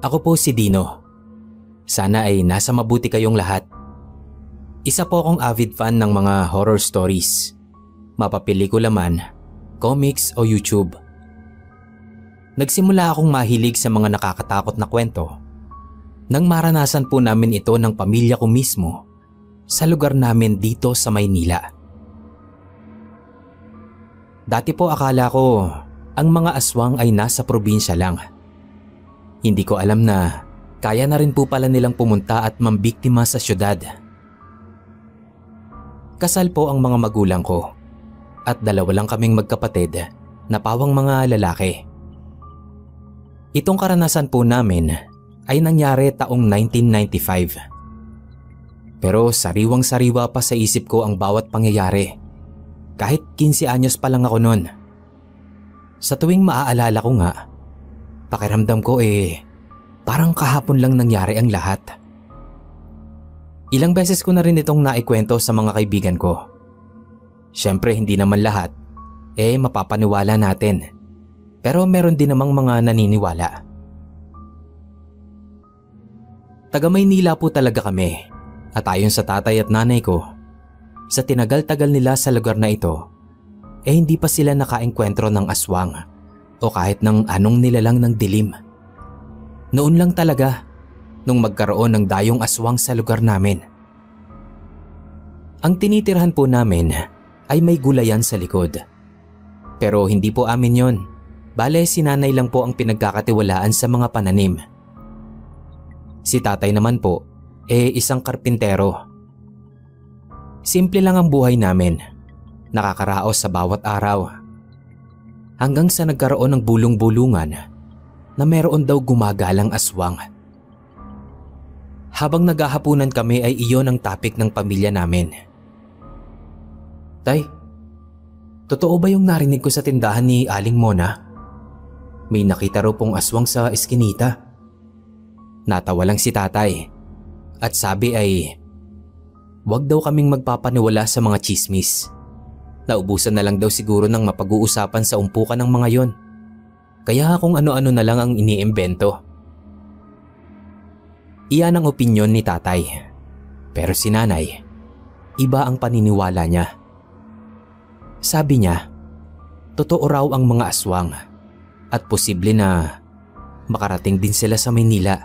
Ako po si Dino. Sana ay nasa mabuti kayong lahat. Isa po akong avid fan ng mga horror stories, mapapelikula man, comics o YouTube. Nagsimula akong mahilig sa mga nakakatakot na kwento nang maranasan po namin ito ng pamilya ko mismo sa lugar namin dito sa Maynila. Dati po akala ko ang mga aswang ay nasa probinsya lang. Hindi ko alam na kaya na rin po pala nilang pumunta at mambiktima sa syudad. Kasal po ang mga magulang ko at dalawa lang kaming magkapatid na pawang mga lalaki. Itong karanasan po namin ay nangyari taong 1995. Pero sariwang-sariwa pa sa isip ko ang bawat pangyayari. Kahit 15 anyos pa lang ako noon. Sa tuwing maaalala ko nga, pakiramdam ko parang kahapon lang nangyari ang lahat. Ilang beses ko na rin itong naikwento sa mga kaibigan ko. Siyempre hindi naman lahat mapapaniwala natin. Pero meron din namang mga naniniwala. Taga Maynila po talaga kami at ayon sa tatay at nanay ko, sa tinagal-tagal nila sa lugar na ito, hindi pa sila nakaengkwentro ng aswang o kahit ng anong nilalang ng dilim. Noon lang talaga, nung magkaroon ng dayong aswang sa lugar namin. Ang tinitirhan po namin ay may gulayan sa likod. Pero hindi po amin yon. Bale, si nanay lang po ang pinagkakatiwalaan sa mga pananim. Si tatay naman po, isang karpintero. Simple lang ang buhay namin, nakakaraos sa bawat araw. Hanggang sa nagkaroon ng bulong-bulungan na meron daw gumagalang aswang. Habang naghahapunan kami ay iyon ang topic ng pamilya namin. Tay, totoo ba yung narinig ko sa tindahan ni Aling Mona? May nakita raw pong aswang sa eskinita. Natawa lang si tatay at sabi ay wag daw kaming magpapaniwala sa mga chismis. Naubusan na lang daw siguro ng mapag-uusapan sa umpukan ng mga yon. Kaya kung ano-ano na lang ang iniimbento. Iyan ang opinyon ni tatay. Pero si nanay, iba ang paniniwala niya. Sabi niya, totoo raw ang mga aswang at posible na makarating din sila sa Maynila.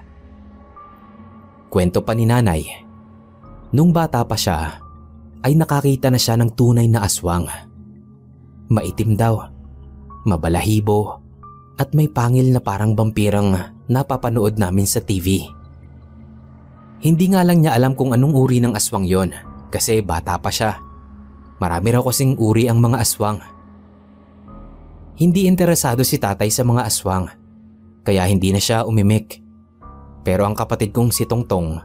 Kwento pa ni nanay, nung bata pa siya ay nakakita na siya ng tunay na aswang. Maitim daw, mabalahibo at may pangil na parang vampirang napapanood namin sa TV. Hindi nga lang niya alam kung anong uri ng aswang yon kasi bata pa siya. Marami raw kasing uri ang mga aswang. Hindi interesado si tatay sa mga aswang kaya hindi na siya umimik. Pero ang kapatid kong si Tongtong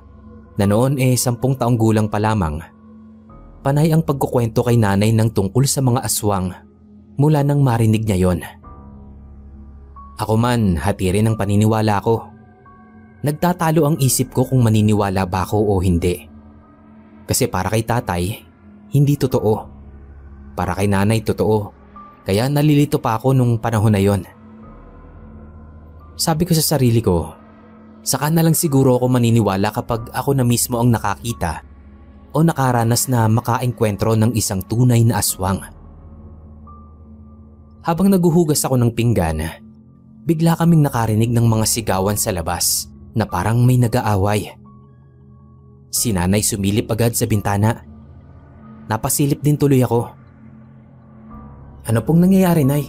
na noon 10 taong gulang pa lamang, panay ang pagkukwento kay nanay ng tungkol sa mga aswang mula nang marinig niya yon. Ako man, hati rin ang paniniwala ko. Nagtatalo ang isip ko kung maniniwala ba ako o hindi. Kasi para kay tatay, hindi totoo. Para kay nanay, totoo. Kaya nalilito pa ako nung panahon na yon. Sabi ko sa sarili ko, saka na lang siguro ako maniniwala kapag ako na mismo ang nakakita o nakaranas na makaengkwentro ng isang tunay na aswang. Habang naguhugas ako ng pinggan, bigla kaming nakarinig ng mga sigawan sa labas na parang may nag-aaway. Si nanay sumilip agad sa bintana. Napasilip din tuloy ako. Ano pong nangyayari, Nay?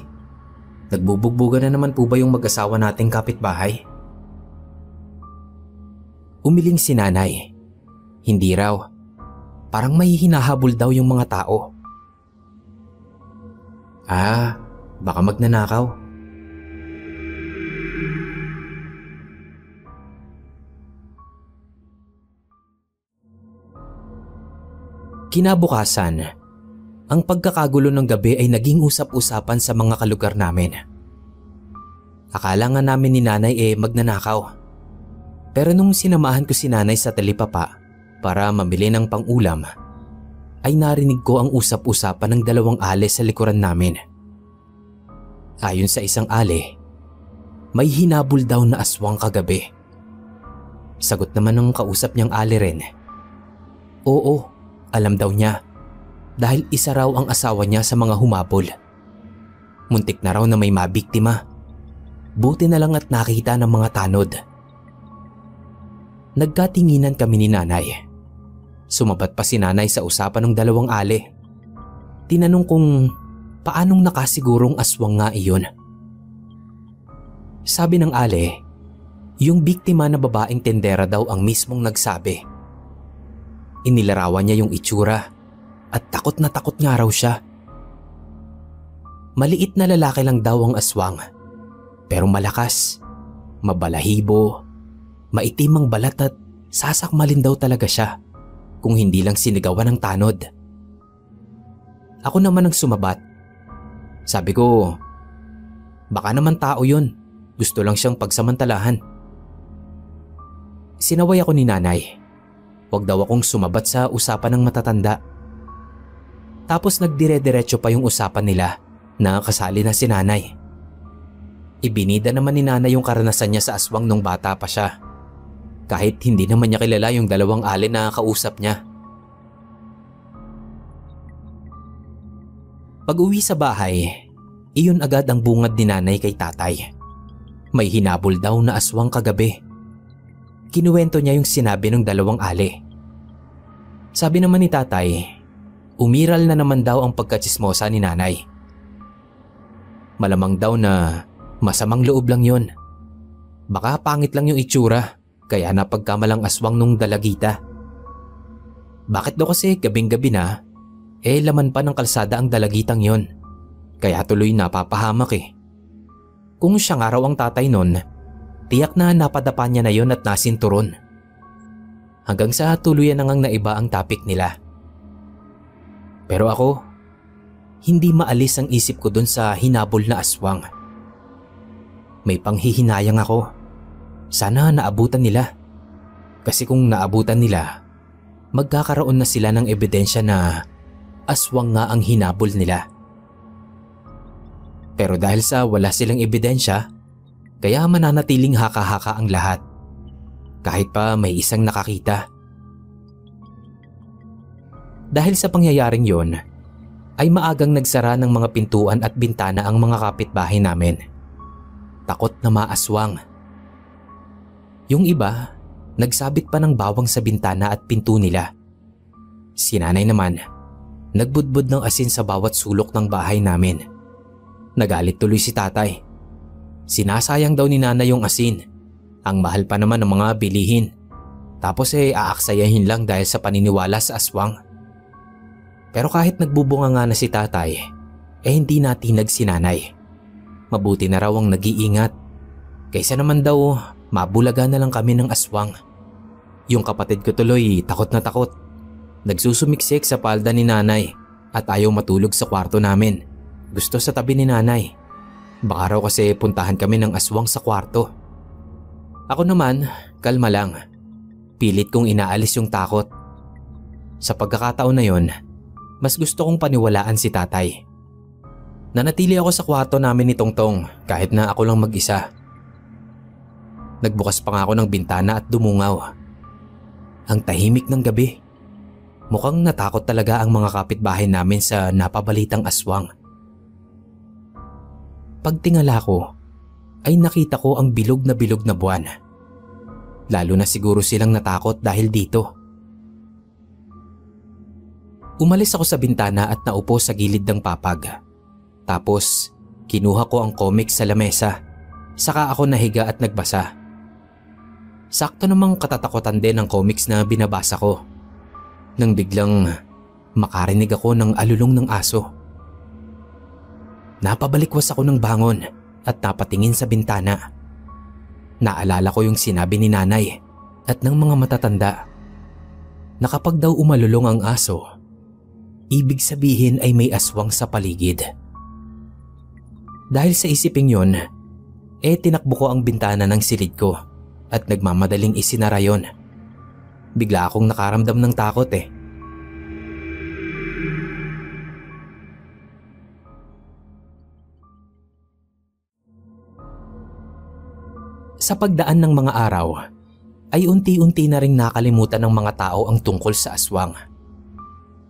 Nagbubugbugan na naman po ba yung mag-asawa nating kapitbahay? Umiling si nanay. Hindi raw. Parang may hinahabol daw yung mga tao. Baka magnanakaw. Kinabukasan, ang pagkakagulo ng gabi ay naging usap-usapan sa mga kalugar namin. Akala nga namin ni nanay magnanakaw. Pero nung sinamahan ko si nanay sa talipapa para mamili ng pang-ulam, ay narinig ko ang usap-usapan ng 2 ale sa likuran namin. Ayon sa isang ale, may hinabol daw na aswang kagabi Sagot naman ng kausap niyang Allen. Oo, alam daw niya dahil isa raw ang asawa niya sa mga humabol. Muntik na raw na may mabiktima. Buti na lang at nakita ng mga tanod. Nagkatinginan kami ni nanay. Sumabat pa si nanay sa usapan ng dalawang ale. Tinanong kung paanong nakasigurong aswang nga iyon. Sabi ng ale, yung biktima na babaeng tendera daw ang mismong nagsabi. Inilarawan niya yung itsura at takot na takot nga raw siya. Maliit na lalaki lang daw ang aswang, pero malakas, mabalahibo, maitim ang balat at sasakmalin daw talaga siya kung hindi lang sinigawan ng tanod. Ako naman ang sumabat. Sabi ko, baka naman tao yun, gusto lang siyang pagsamantalahan. Sinaway ako ni nanay. Huwag daw akong sumabat sa usapan ng matatanda. Tapos nagdire-diretso pa yung usapan nila na kasali na si nanay. Ibinida naman ni nanay yung karanasan niya sa aswang nung bata pa siya. Kahit hindi naman niya kilala yung dalawang ale na kausap niya. Pag-uwi sa bahay, iyon agad ang bungad ni nanay kay tatay. May hinabol daw na aswang kagabi. Kinuwento niya yung sinabi ng dalawang ale. Sabi naman ni tatay, umiral na naman daw ang pagkatsismosa ni nanay. Malamang daw na masamang loob lang yon. Baka pangit lang yung itsura, kaya napagkamalang aswang nung dalagita. Bakit daw kasi gabing-gabi na, laman pa ng kalsada ang dalagitang yon. Kaya tuloy napapahamak eh. Kung siya nga raw ang tatay nun, tiyak na napadapa niya na yon at nasinturon. Hanggang sa tuluyan na ngang naiba ang topic nila. Pero ako, hindi maalis ang isip ko dun sa hinabol na aswang. May panghihinayang ako. Sana naabutan nila. Kasi kung naabutan nila, magkakaroon na sila ng ebidensya na aswang nga ang hinabol nila. Pero dahil sa wala silang ebidensya, kaya mananatiling haka-haka ang lahat. Kahit pa may isang nakakita. Dahil sa pangyayaring yon, ay maagang nagsara ng mga pintuan at bintana ang mga kapitbahay namin. Takot na maaswang. Yung iba, nagsabit pa ng bawang sa bintana at pinto nila. Si nanay naman, nagbudbud ng asin sa bawat sulok ng bahay namin. Nagalit tuloy si tatay. Sinasayang daw ni nanay yung asin. Ang mahal pa naman ng mga bilihin. Tapos aaksayahin lang dahil sa paniniwala sa aswang. Pero kahit nagbubunga nga na si tatay, hindi natinag si nanay. Mabuti na raw ang nag-iingat. Kaysa naman daw, mabulaga na lang kami ng aswang. Yung kapatid ko tuloy, takot na takot. Nagsusumiksik sa palda ni nanay at ayaw matulog sa kwarto namin. Gusto sa tabi ni nanay. Baka raw kasi puntahan kami ng aswang sa kwarto. Ako naman, kalma lang. Pilit kong inaalis yung takot. Sa pagkakataon na yon, mas gusto kong paniwalaan si tatay. Nanatili ako sa kwarto namin ni Tongtong kahit na ako lang mag-isa. Nagbukas pa nga ako ng bintana at dumungaw. Ang tahimik ng gabi. Mukhang natakot talaga ang mga kapitbahay namin sa napabalitang aswang. Pagtingala ko, ay nakita ko ang bilog na buwan. Lalo na siguro silang natakot dahil dito. Umalis ako sa bintana at naupo sa gilid ng papag. Tapos, kinuha ko ang comics sa lamesa. Saka ako nahiga at nagbasa. Sakto namang katatakutan din ang comics na binabasa ko. Nang biglang makarinig ako ng alulong ng aso. Napabalikwas ako ng bangon at napatingin sa bintana. Naalala ko yung sinabi ni nanay at ng mga matatanda na kapag daw umalulong ang aso, ibig sabihin ay may aswang sa paligid. Dahil sa isiping yon, tinakbo ko ang bintana ng silid ko at nagmamadaling isinara yon. Bigla akong nakaramdam ng takot Sa pagdaan ng mga araw, ay unti-unti na ring nakalimutan ng mga tao ang tungkol sa aswang.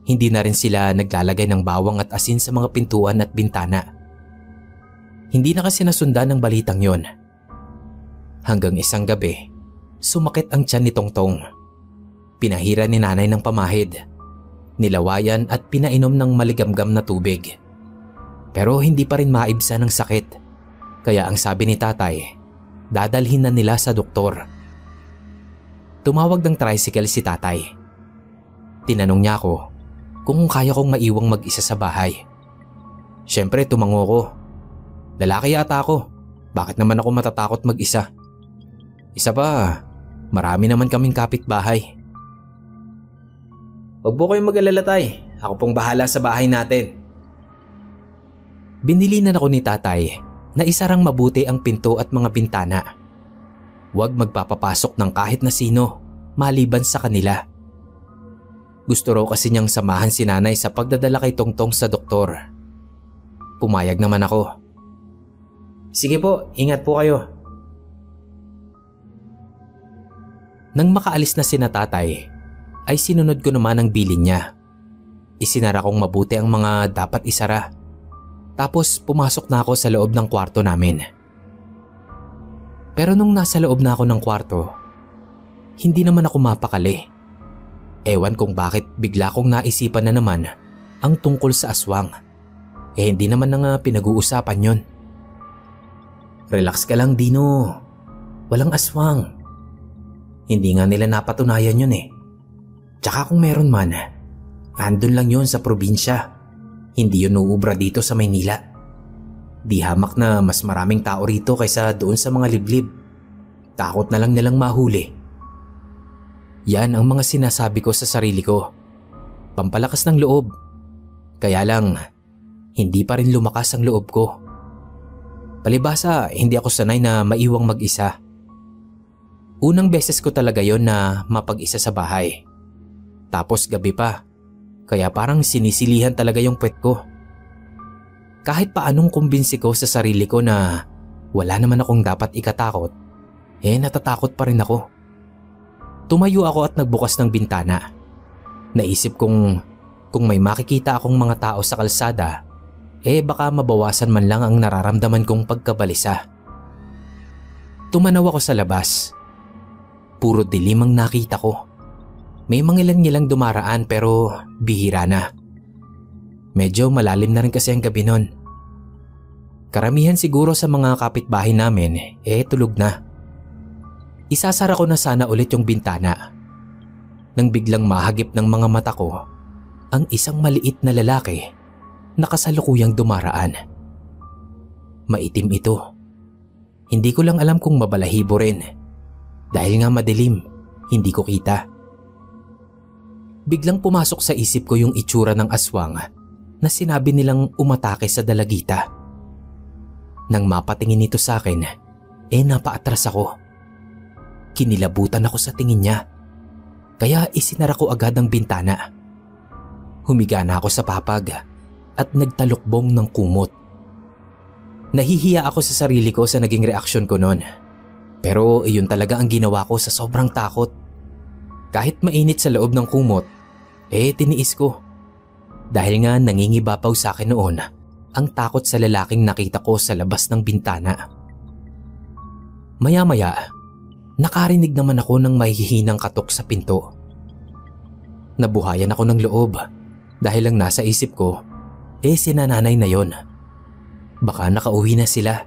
Hindi na rin sila naglalagay ng bawang at asin sa mga pintuan at bintana. Hindi na kasi nasundan ng balitang yon. Hanggang isang gabi, sumakit ang tiyan ni Tongtong. Pinahira ni nanay ng pamahid, nilawayan at pinainom ng maligamgam na tubig. Pero hindi pa rin maibsan ang sakit, kaya ang sabi ni tatay, dadalhin na nila sa doktor. Tumawag ng tricycle si tatay. Tinanong niya ako kung kaya kong maiwang mag-isa sa bahay. Siyempre tumango ko. Lalaki yata ako, bakit naman ako matatakot mag-isa? Isa pa, marami naman kaming kapitbahay. Huwag po kayong mag-alala tay, ako pong bahala sa bahay natin. Binilinan ako ni tatay na isarang mabuti ang pinto at mga bintana. Huwag magpapapasok ng kahit na sino maliban sa kanila. Gusto raw kasi niyang samahan si nanay sa pagdadala kay Tongtong sa doktor. Pumayag naman ako. Sige po, ingat po kayo. Nang makaalis na sina tatay, ay sinunod ko naman ang bilin niya. Isinara kong mabuti ang mga dapat isara. Tapos pumasok na ako sa loob ng kwarto namin. Pero nung nasa loob na ako ng kwarto, hindi naman ako mapakali. Ewan kung bakit bigla kong naisipan na naman ang tungkol sa aswang. Hindi naman na pinag-uusapan yon. Relax ka lang, Dino. Walang aswang. Hindi nga nila napatunayan yun eh. Tsaka kung meron man, andun lang yun sa probinsya. Hindi yun uubra dito sa Maynila. Di hamak na mas maraming tao rito kaysa doon sa mga liblib. Takot na lang nilang mahuli. Yan ang mga sinasabi ko sa sarili ko. Pampalakas ng loob. Kaya lang, hindi pa rin lumakas ang loob ko. Palibhasa, hindi ako sanay na maiwang mag-isa. Unang beses ko talaga yon na mapag-isa sa bahay. Tapos gabi pa, kaya parang sinisilihan talaga yung puwet ko. Kahit paanong kumbinsi ko sa sarili ko na wala naman akong dapat ikatakot, natatakot pa rin ako. Tumayo ako at nagbukas ng bintana. Naisip kong may makikita akong mga tao sa kalsada, baka mabawasan man lang ang nararamdaman kong pagkabalisa. Tumanaw ako sa labas. Puro dilim ang nakita ko. May mangilan-ngilang dumaraan pero bihira na. Medyo malalim na rin kasi ang gabi nun. Karamihan siguro sa mga kapitbahay namin tulog na. Isasara ko na sana ulit yung bintana nang biglang mahagip ng mga mata ko ang isang maliit na lalaki na kasalukuyang dumaraan. Maitim ito. Hindi ko lang alam kung mabalahibo rin. Dahil nga madilim, hindi ko kita. Biglang pumasok sa isip ko yung itsura ng aswang na sinabi nilang umatake sa dalagita. Nang mapatingin ito sa akin, napaatras ako. Kinilabutan ako sa tingin niya, kaya isinara ko agad ang bintana. Humiga na ako sa papag at nagtalukbong ng kumot. Nahihiya ako sa sarili ko sa naging reaksyon ko noon. Pero iyon talaga ang ginawa ko sa sobrang takot. Kahit mainit sa loob ng kumot, tiniis ko. Dahil nga nangingibabaw sa akin noon ang takot sa lalaking nakita ko sa labas ng bintana. Maya-maya, nakarinig naman ako ng mahihinang katok sa pinto. Nabuhayan ako ng loob dahil lang nasa isip ko, sina nanay na yon. Baka nakauwi na sila.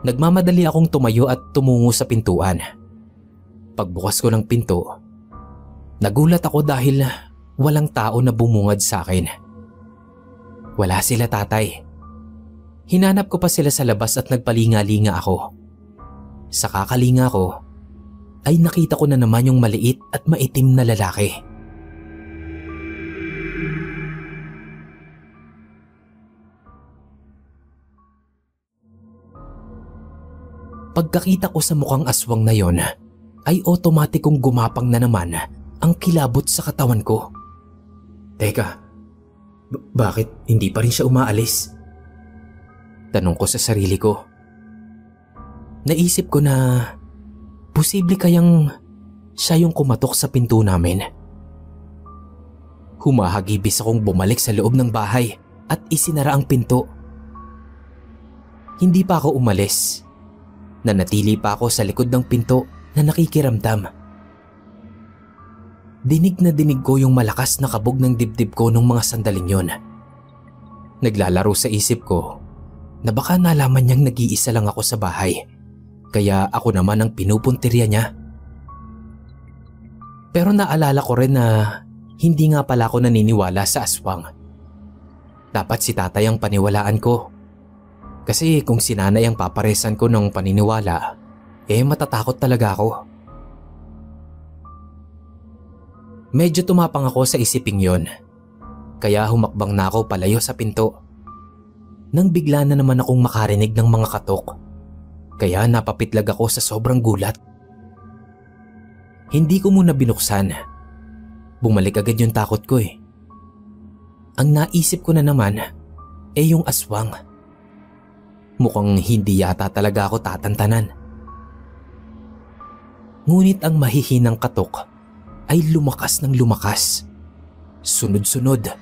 Nagmamadali akong tumayo at tumungo sa pintuan. Pagbukas ko ng pinto, nagulat ako dahil walang tao na bumungad sa akin. Wala sila, tatay. Hinanap ko pa sila sa labas at nagpalinga-linga ako. Sa kakalinga ko, ay nakita ko na naman yung maliit at maitim na lalaki. Pagkakita ko sa mukhang aswang na yon, ay otomatikong gumapang na naman ang kilabot sa katawan ko. Teka, bakit hindi pa rin siya umaalis? Tanong ko sa sarili ko. Naisip ko na Posible kayang siya yung kumatok sa pinto namin? Humahagibis akong bumalik sa loob ng bahay at isinara ang pinto. Hindi pa ako umalis. Nanatili pa ako sa likod ng pinto na nakikiramdam. Dinig na dinig ko yung malakas na kabog ng dibdib ko nung mga sandaling yon. Naglalaro sa isip ko na baka nalaman niyang nag-iisa lang ako sa bahay, kaya ako naman ang pinupuntirya niya. Pero naalala ko rin na hindi nga pala ako naniniwala sa aswang. Dapat si tatay ang paniwalaan ko. Kasi kung si nanay ang paparesan ko ng paniniwala, matatakot talaga ako. Medyo tumapang ako sa isiping yon, kaya humakbang na ako palayo sa pinto. Nang bigla na naman akong makarinig ng mga katok, kaya napapitlag ako sa sobrang gulat. Hindi ko muna binuksan. Bumalik agad yung takot ko eh. Ang naisip ko na naman yung aswang. Mukhang hindi yata talaga ako tatantanan. Ngunit ang mahihinang katok ay lumakas ng lumakas. Sunod-sunod.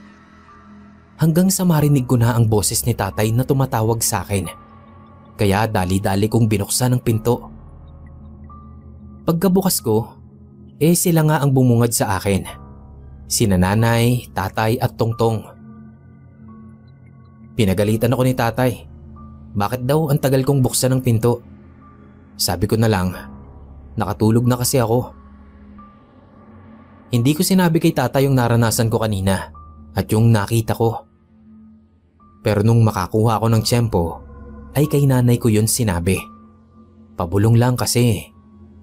Hanggang sa marinig ko na ang boses ni tatay na tumatawag sa akin. Kaya dali-dali kong binuksan ang pinto. Pagkabukas ko, sila nga ang bumungad sa akin. Sina nanay, tatay at tongtong. Pinagalitan ako ni tatay. Bakit daw ang tagal kong buksan ng pinto? Sabi ko na lang, nakatulog na kasi ako. Hindi ko sinabi kay tatay yung naranasan ko kanina at yung nakita ko. Pero nung makakuha ako ng tiyempo, ay kay nanay ko yun sinabi. Pabulong lang kasi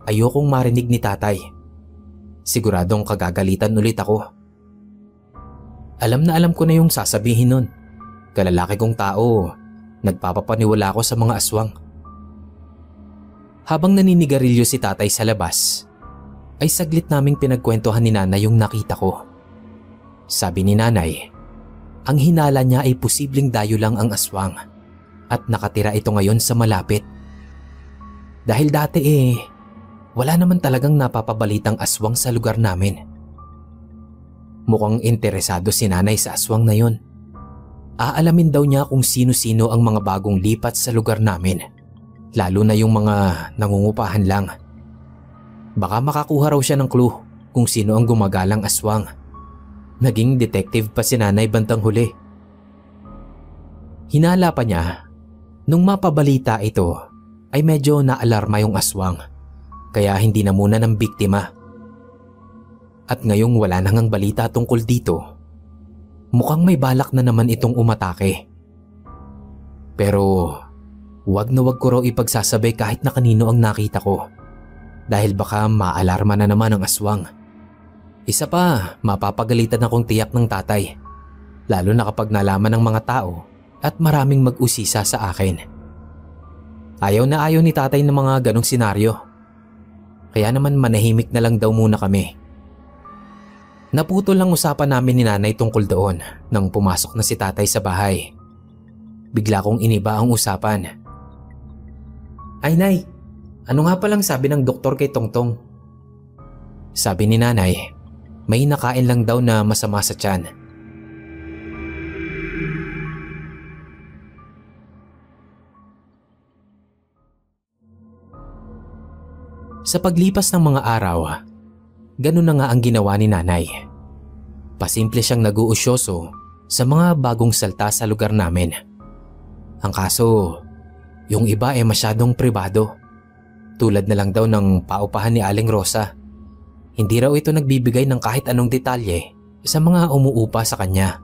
ayokong marinig ni tatay. Siguradong kagagalitan ulit ako. Alam na alam ko na yung sasabihin nun. Kalalaki kong tao, nagpapapaniwala ako sa mga aswang. Habang naninigarilyo si tatay sa labas, ay saglit naming pinagkwentuhan ni nanay yung nakita ko. Sabi ni nanay, ang hinala niya ay posibleng dayo lang ang aswang at nakatira ito ngayon sa malapit. Dahil dati wala naman talagang napapabalitang aswang sa lugar namin. Mukhang interesado si nanay sa aswang na yon. Aalamin daw niya kung sino-sino ang mga bagong lipat sa lugar namin, lalo na yung mga nangungupahan lang. Baka makakuha raw siya ng clue kung sino ang gumagalang aswang. Naging detective pa si nanay bandang huli. Hinala pa niya, nung mapabalita ito ay medyo naalarma yung aswang. Kaya hindi na muna ng biktima. At ngayong wala na ngang balita tungkol dito, mukhang may balak na naman itong umatake. Pero wag na wag ko raw ipagsasabay kahit na kanino ang nakita ko. Dahil baka maalarma na naman ang aswang. Isa pa, mapapagalitan akong tiyak ng tatay. Lalo na kapag nalaman ng mga tao at maraming mag-usisa sa akin. Ayaw na ayaw ni tatay ng mga ganong senaryo. Kaya naman manahimik na lang daw muna kami. Naputol lang usapan namin ni nanay tungkol doon nang pumasok na si tatay sa bahay. Bigla kong iniba ang usapan. Ay nay, ano nga palang sabi ng doktor kay Tongtong? Sabi ni nanay, may nakain lang daw na masama sa tiyan. Sa paglipas ng mga araw, ganun na nga ang ginawa ni nanay. Pasimple siyang nag-uusyoso sa mga bagong salta sa lugar namin. Ang kaso, yung iba ay masyadong pribado. Tulad na lang daw ng paupahan ni Aling Rosa. Hindi raw ito nagbibigay ng kahit anong detalye sa mga umuupa sa kanya.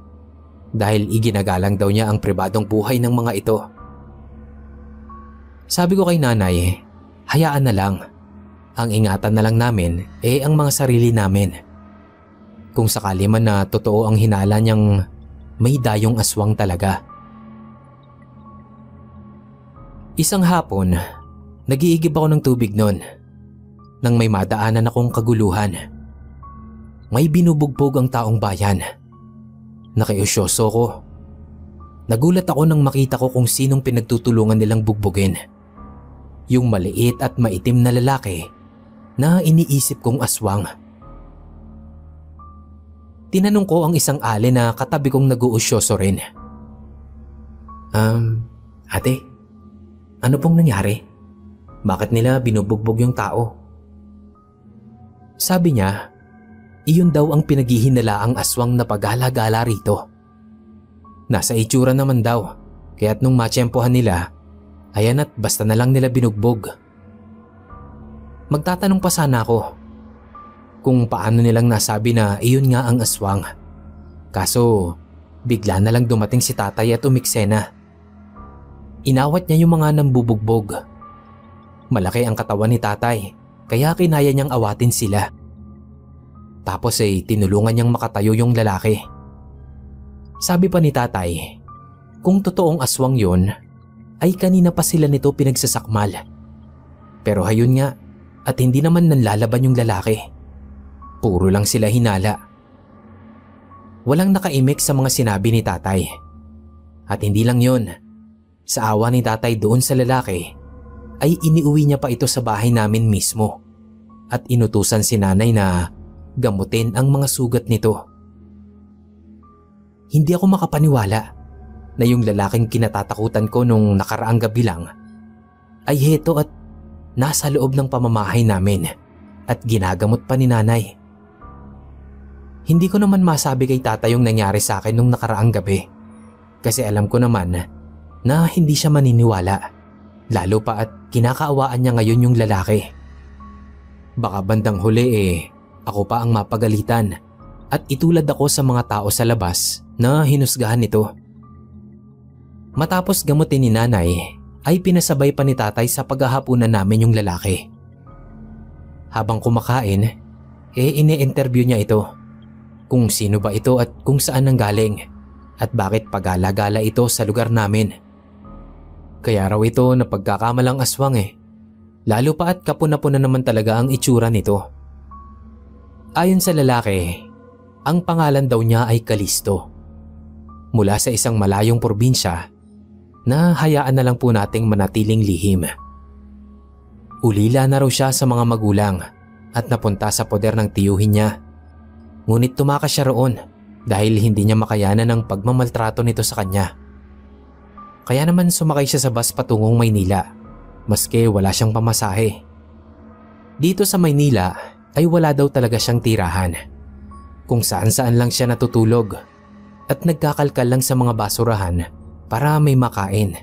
Dahil iginagalang daw niya ang pribadong buhay ng mga ito. Sabi ko kay nanay, hayaan na lang. Ang ingatan na lang namin ang mga sarili namin. Kung sakali man na totoo ang hinala niyang may dayong aswang talaga. Isang hapon, nag-iigib ako ng tubig noon nang may madaanan akong kaguluhan. May binubugbog ang taong bayan. Nakiusyoso ko. Nagulat ako nang makita ko kung sinong pinagtutulungan nilang bugbugin. Yung maliit at maitim na lalaki na iniisip kong aswang. Tinanong ko ang isang ale na katabi kong nag-uusyoso rin. Ate, ano pong nangyari? Bakit nila binubugbog yung tao? Sabi niya, iyon daw ang pinaghihinalaang aswang na pagala-gala rito. Nasa itsura naman daw, kaya't nung matsyempohan nila, ayan at basta na lang nila binugbog. Magtatanong pa sana ako kung paano nilang nasabi na iyon nga ang aswang. Kaso bigla na lang dumating si tatay at umiksena. Inawat niya yung mga nambubugbog. Malaki ang katawan ni tatay kaya kinaya niyang awatin sila. Tapos ay tinulungan niyang makatayo yung lalaki. Sabi pa ni tatay, kung totoong aswang yon, ay kanina pa sila nito pinagsasakmal. Pero hayun nga, at hindi naman nanlalaban yung lalaki. Puro lang sila hinala. Walang nakaimik sa mga sinabi ni tatay. At hindi lang yun, sa awa ni tatay doon sa lalaki, ay iniuwi niya pa ito sa bahay namin mismo at inutusan si nanay na gamutin ang mga sugat nito. Hindi ako makapaniwala na yung lalaking kinatatakutan ko nung nakaraang gabi lang ay heto at nasa loob ng pamamahay namin at ginagamot pa ni nanay. Hindi ko naman masabi kay tata yung nangyari sa akin nung nakaraang gabi kasi alam ko naman na hindi siya maniniwala, lalo pa at kinakaawaan niya ngayon yung lalaki. Baka bandang huli ako pa ang mapagalitan at itulad ako sa mga tao sa labas na hinusgahan nito. Matapos gamutin ni nanay ay pinasabay pa ni tatay sa paghahapunan namin yung lalaki. Habang kumakain, ine-interview niya ito kung sino ba ito at kung saan nanggaling at bakit pagala-gala ito sa lugar namin. Kaya raw ito na pagkakamalang aswang lalo pa at kapuna-puna naman talaga ang itsura nito. Ayon sa lalaki, ang pangalan daw niya ay Kalisto. Mula sa isang malayong probinsya na hayaan na lang po nating manatiling lihim. Ulila na raw siya sa mga magulang at napunta sa poder ng tiyuhin niya. Ngunit tumakas siya roon dahil hindi niya makayanan ang pagmamaltrato nito sa kanya. Kaya naman sumakay siya sa bus patungong Maynila maski wala siyang pamasahe. Dito sa Maynila ay wala daw talaga siyang tirahan. Kung saan-saan lang siya natutulog at nagkakalkal lang sa mga basurahan para may makain.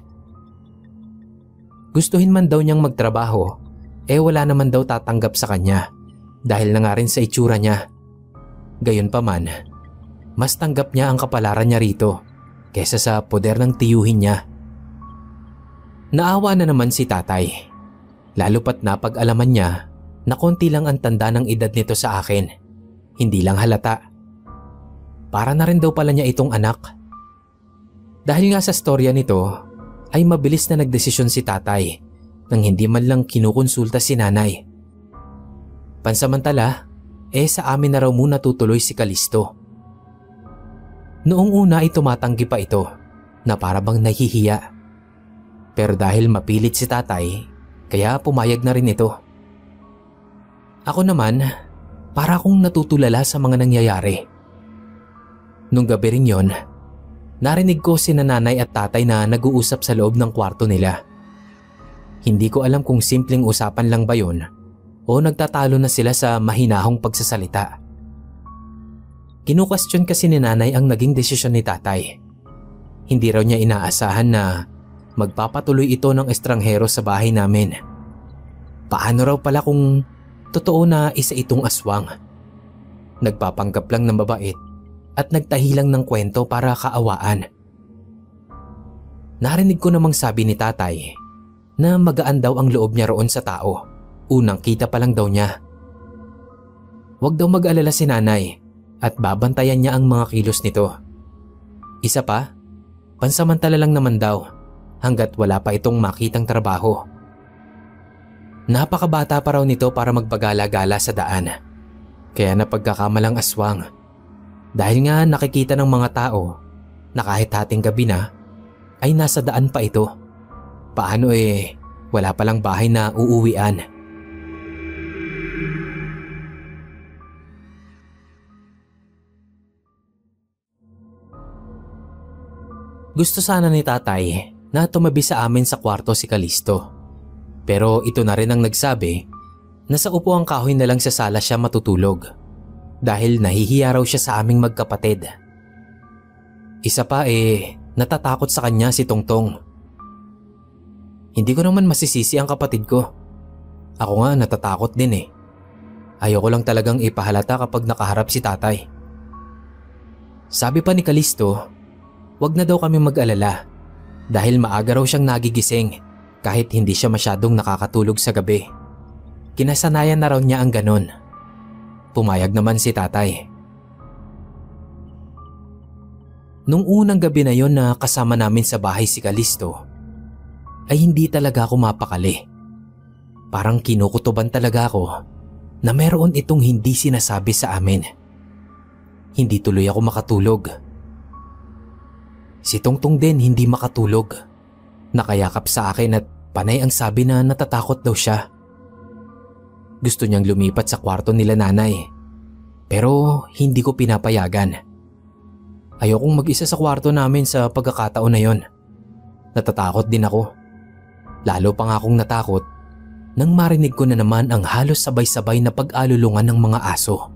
Gustuhin man daw niyang magtrabaho, wala naman daw tatanggap sa kanya dahil na nga rin sa itsura niya. Gayunpaman, mas tanggap niya ang kapalaran niya rito kesa sa poder ng tiyuhin niya. Naawa na naman si tatay, lalo pat napag-alaman niya na konti lang ang tanda ng edad nito sa akin. Hindi lang halata. Para na rin daw pala niya itong anak. Dahil nga sa storya nito, ay mabilis na nagdesisyon si tatay nang hindi man lang kinukonsulta si nanay. Pansamantala, sa amin na raw muna tutuloy si Kalisto. Noong una ay tumatanggi pa ito na para bang nahihiya. Pero dahil mapilit si tatay, kaya pumayag na rin ito. Ako naman, para akong natutulala sa mga nangyayari. Nung gabi rin yon, narinig ko sina nanay at tatay na nag-uusap sa loob ng kwarto nila. Hindi ko alam kung simpleng usapan lang ba yon o nagtatalo na sila sa mahinahong pagsasalita. Kinukastyon kasi ni nanay ang naging desisyon ni tatay. Hindi raw niya inaasahan na magpapatuloy ito ng estranghero sa bahay namin. Paano raw pala kung totoo na isa itong aswang? Nagpapanggap lang ng mabait at nagtahi lang ng kwento para kaawaan. Narinig ko namang sabi ni tatay na magaan daw ang loob niya roon sa tao. Unang kita pa lang daw niya. Huwag daw mag-alala si nanay at babantayan niya ang mga kilos nito. Isa pa, pansamantala lang naman daw hanggat wala pa itong makitang trabaho. Napakabata pa raw nito para magpagala-gala sa daan. Kaya napagkakamalang aswang. Dahil nga nakikita ng mga tao na kahit hating gabi na ay nasa daan pa ito. Paano wala palang bahay na uuwian. Gusto sana ni tatay na tumabi sa amin sa kwarto si Kalisto. Pero ito na rin ang nagsabi na sa upuang kahoy na lang sa sala siya matutulog dahil nahihiya raw siya sa aming magkapatid. Isa pa natatakot sa kanya si Tongtong. Hindi ko naman masisisi ang kapatid ko. Ako nga natatakot din eh. Ayoko lang talagang ipahalata kapag nakaharap si tatay. Sabi pa ni Kalisto, wag na daw kami mag-alala dahil maaga raw siyang nagigising kahit hindi siya masyadong nakakatulog sa gabi. Kinasanayan na raw niya ang ganon. Pumayag naman si tatay. Nung unang gabi na yon na kasama namin sa bahay si Kalisto, ay hindi talaga ako mapakali. Parang kinukutuban talaga ako na meron itong hindi sinasabi sa amin. Hindi tuloy ako makatulog. Si Tongtong din hindi makatulog. Nakayakap sa akin at panay ang sabi na natatakot daw siya. Gusto niyang lumipat sa kwarto nila nanay. Pero hindi ko pinapayagan. Ayokong mag-isa sa kwarto namin sa pagkakataon na yon. Natatakot din ako. Lalo pa nga akong natakot nang marinig ko na naman ang halos sabay-sabay na pag-alulungan ng mga aso.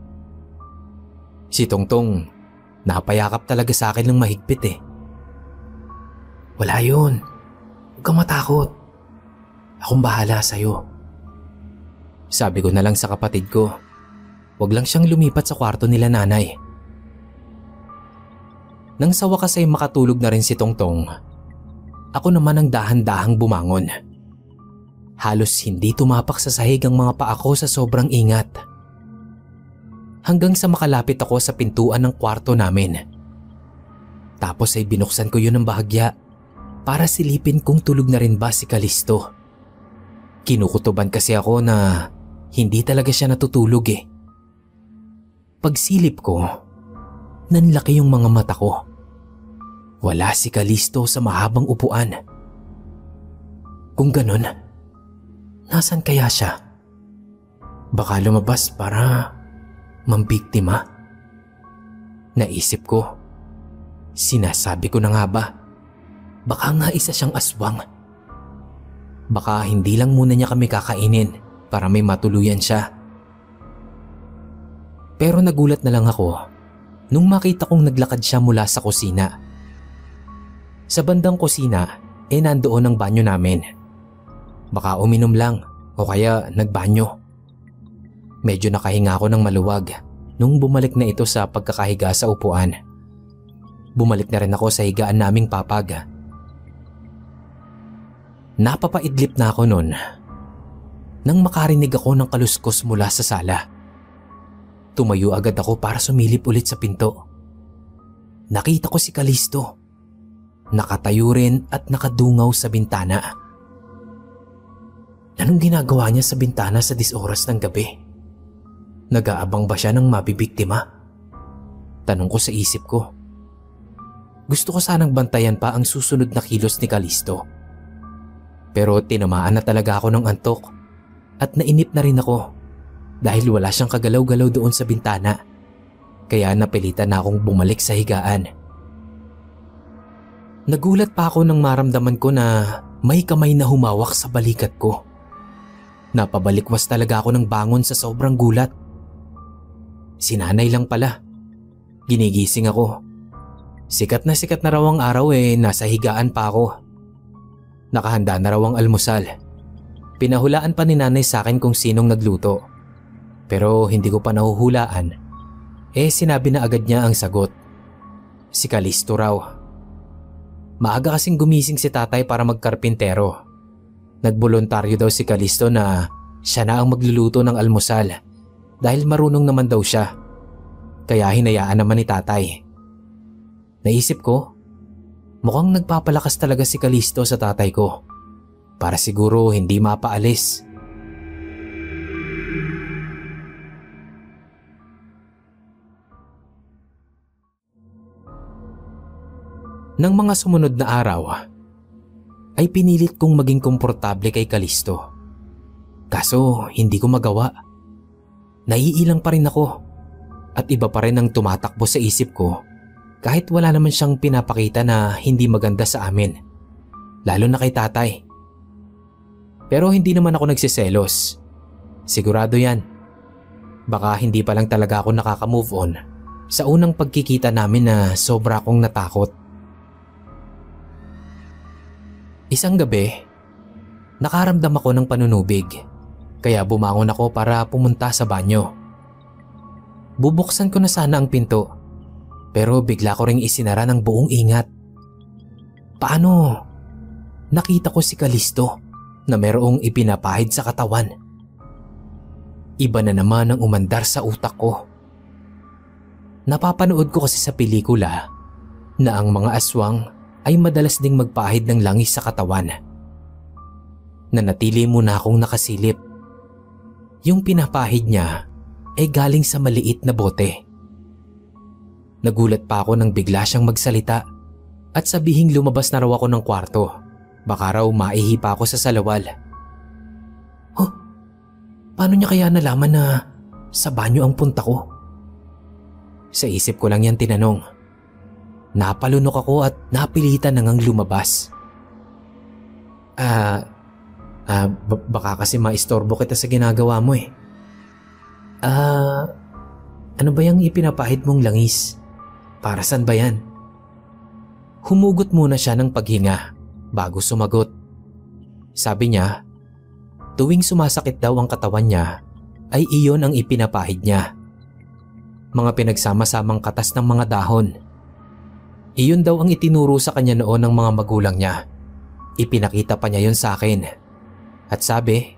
Si Tongtong, napayakap talaga sa akin ng mahigpit eh. Wala yun. Huwag kang matakot. Akong bahala sa'yo. Sabi ko na lang sa kapatid ko, wag lang siyang lumipat sa kwarto nila nanay. Nang sa wakas ay makatulog na rin si Tongtong, ako naman ang dahan-dahang bumangon. Halos hindi tumapak sa sahig ang mga paa ko sa sobrang ingat. Hanggang sa makalapit ako sa pintuan ng kwarto namin. Tapos ay binuksan ko yun ng bahagya para silipin kung tulog na rin ba si Kalisto. Kinukutuban kasi ako na hindi talaga siya natutulog eh. Pagsilip ko, nanlaki yung mga mata ko. Wala si Kalisto sa mahabang upuan. Kung ganun, nasan kaya siya? Baka lumabas para mambiktima. Naisip ko, sinasabi ko na nga ba? Baka nga isa siyang aswang. Baka hindi lang muna niya kami kakainin para may matuluyan siya. Pero nagulat na lang ako nung makita kong naglakad siya mula sa kusina. Sa bandang kusina nandoon ang banyo namin. Baka uminom lang o kaya nagbanyo. Medyo nakahinga ako ng maluwag nung bumalik na ito sa pagkakahiga sa upuan. Bumalik na rin ako sa higaan naming papag. Napapaidlip na ako nun nang makarinig ako ng kaluskos mula sa sala. Tumayo agad ako para sumilip ulit sa pinto. Nakita ko si Kalisto. Nakatayo rin at nakadungaw sa bintana. Anong ginagawa niya sa bintana sa 10 oras ng gabi? Nag-aabang ba siya ng mabibiktima? Tanong ko sa isip ko. Gusto ko sanang bantayan pa ang susunod na kilos ni Kalisto. Pero tinamaan na talaga ako ng antok at nainip na rin ako dahil wala siyang kagalaw-galaw doon sa bintana. Kaya napilitan na akong bumalik sa higaan. Nagulat pa ako nang maramdaman ko na may kamay na humawak sa balikat ko. Napabalikwas talaga ako ng bangon sa sobrang gulat. Si nanay lang pala. Ginigising ako. Sikat na raw ang araw nasa higaan pa ako. Nakahanda na raw ang almusal. Pinahulaan pa ni nanay sa akin kung sinong nagluto. Pero hindi ko pa nahuhulaan. Sinabi na agad niya ang sagot. Si Kalisto raw. Maaga kasing gumising si tatay para magkarpintero. Nagboluntaryo daw si Kalisto na siya na ang magluluto ng almusal dahil marunong naman daw siya. Kaya hinayaan naman ni tatay. Naisip ko, mukhang nagpapalakas talaga si Kalisto sa tatay ko para siguro hindi mapaalis. Nang mga sumunod na araw, ay pinilit kong maging komportable kay Kalisto. Kaso hindi ko magawa. Naiilang pa rin ako at iba pa rin ang tumatakbo sa isip ko kahit wala naman siyang pinapakita na hindi maganda sa amin, lalo na kay tatay. Pero hindi naman ako nagsiselos. Sigurado yan. Baka hindi pa lang talaga ako nakaka-move on sa unang pagkikita namin na sobra akong natakot. Isang gabi, nakaramdam ako ng panunubig, kaya bumangon ako para pumunta sa banyo. Bubuksan ko na sana ang pinto, pero bigla ko ring isinara ng buong ingat. Paano? Nakita ko si Kalisto na merong ipinapahid sa katawan. Iba na naman ang umandar sa utak ko. Napapanood ko kasi sa pelikula na ang mga aswang ay madalas ding magpahid ng langis sa katawan. Nanatili muna akong nakasilip. Yung pinapahid niya ay galing sa maliit na bote. Nagulat pa ako nang bigla siyang magsalita at sabihing lumabas na raw ako ng kwarto. Baka raw maihi pa ako sa salawal. Oh, paano niya kaya nalaman na sa banyo ang punta ko? Sa isip ko lang yan tinanong. Napalunok ako at napilitan na ngang lumabas. Baka kasi maistorbo kita sa ginagawa mo eh. Ano ba yung ipinapahid mong langis? Para saan ba yan? Humugot muna siya ng paghinga bago sumagot. Sabi niya, tuwing sumasakit daw ang katawan niya, ay iyon ang ipinapahid niya. Mga pinagsama-samang katas ng mga dahon. Iyon daw ang itinuro sa kanya noon ng mga magulang niya. Ipinakita pa niya yon sa akin. At sabi,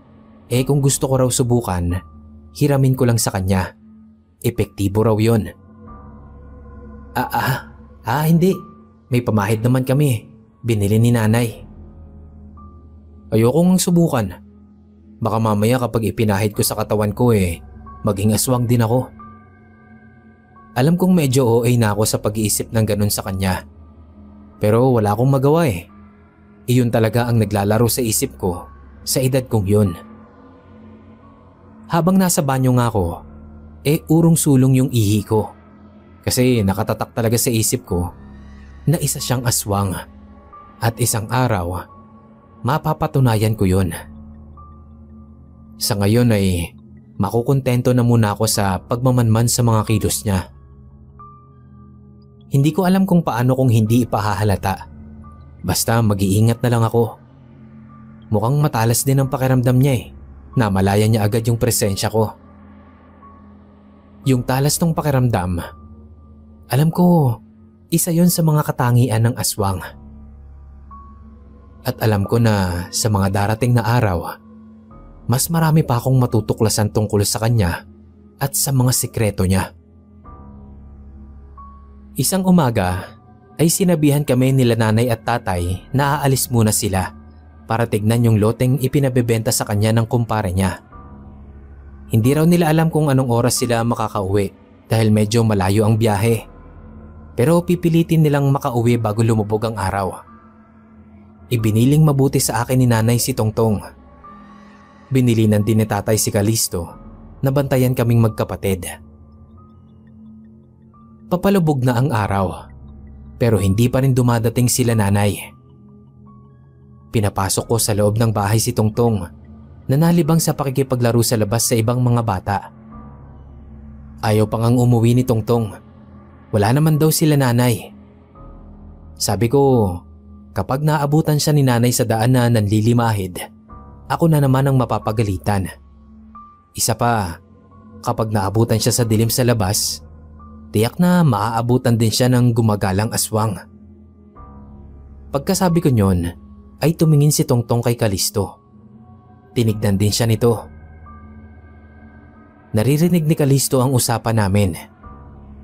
kung gusto ko raw subukan, hiramin ko lang sa kanya. Epektibo raw yon. Hindi. May pamahid naman kami. Binili ni nanay. Ayokong subukan. Baka mamaya kapag ipinahid ko sa katawan ko maging aswang din ako. Alam kong medyo OA na ako sa pag-iisip ng ganun sa kanya. Pero wala akong magawa Iyon talaga ang naglalaro sa isip ko sa edad kong yun. Habang nasa banyo nga ako, urong-sulong yung ihi ko. Kasi nakatatak talaga sa isip ko na isa siyang aswang. At isang araw, mapapatunayan ko yun. Sa ngayon ay makukontento na muna ako sa pagmamanman sa mga kilos niya. Hindi ko alam kung paano kung hindi ipahahalata. Basta mag-iingat na lang ako. Mukhang matalas din ang pakiramdam niya Namalaya niya agad yung presensya ko. Yung talas ng pakiramdam, alam ko, isa yon sa mga katangian ng aswang. At alam ko na sa mga darating na araw, mas marami pa akong matutuklasan tungkol sa kanya at sa mga sikreto niya. Isang umaga ay sinabihan kami nila nanay at tatay na aalis muna sila para tignan yung loteng ipinabebenta sa kanya ng kumpare niya. Hindi raw nila alam kung anong oras sila makakauwi dahil medyo malayo ang biyahe. Pero pipilitin nilang makauwi bago lumubog ang araw. Ibiniling mabuti sa akin ni nanay si Tongtong. Binilinan din ni tatay si Kalisto na bantayan kaming magkapatid. Papalubog na ang araw, pero hindi pa rin dumadating sila nanay. Pinapasok ko sa loob ng bahay si Tongtong na nalibang sa pakikipaglaro sa labas sa ibang mga bata. Ayaw pa ngang umuwi ni Tongtong. Wala naman daw sila nanay. Sabi ko, kapag naabutan siya ni nanay sa daan na nanlilimahid, ako na naman ang mapapagalitan. Isa pa, kapag naabutan siya sa dilim sa labas, tiyak na maaabutan din siya ng gumagalang aswang. Pagkasabi ko nyon, ay tumingin si Tongtong kay Kalisto. Tinignan din siya nito. Naririnig ni Kalisto ang usapan namin.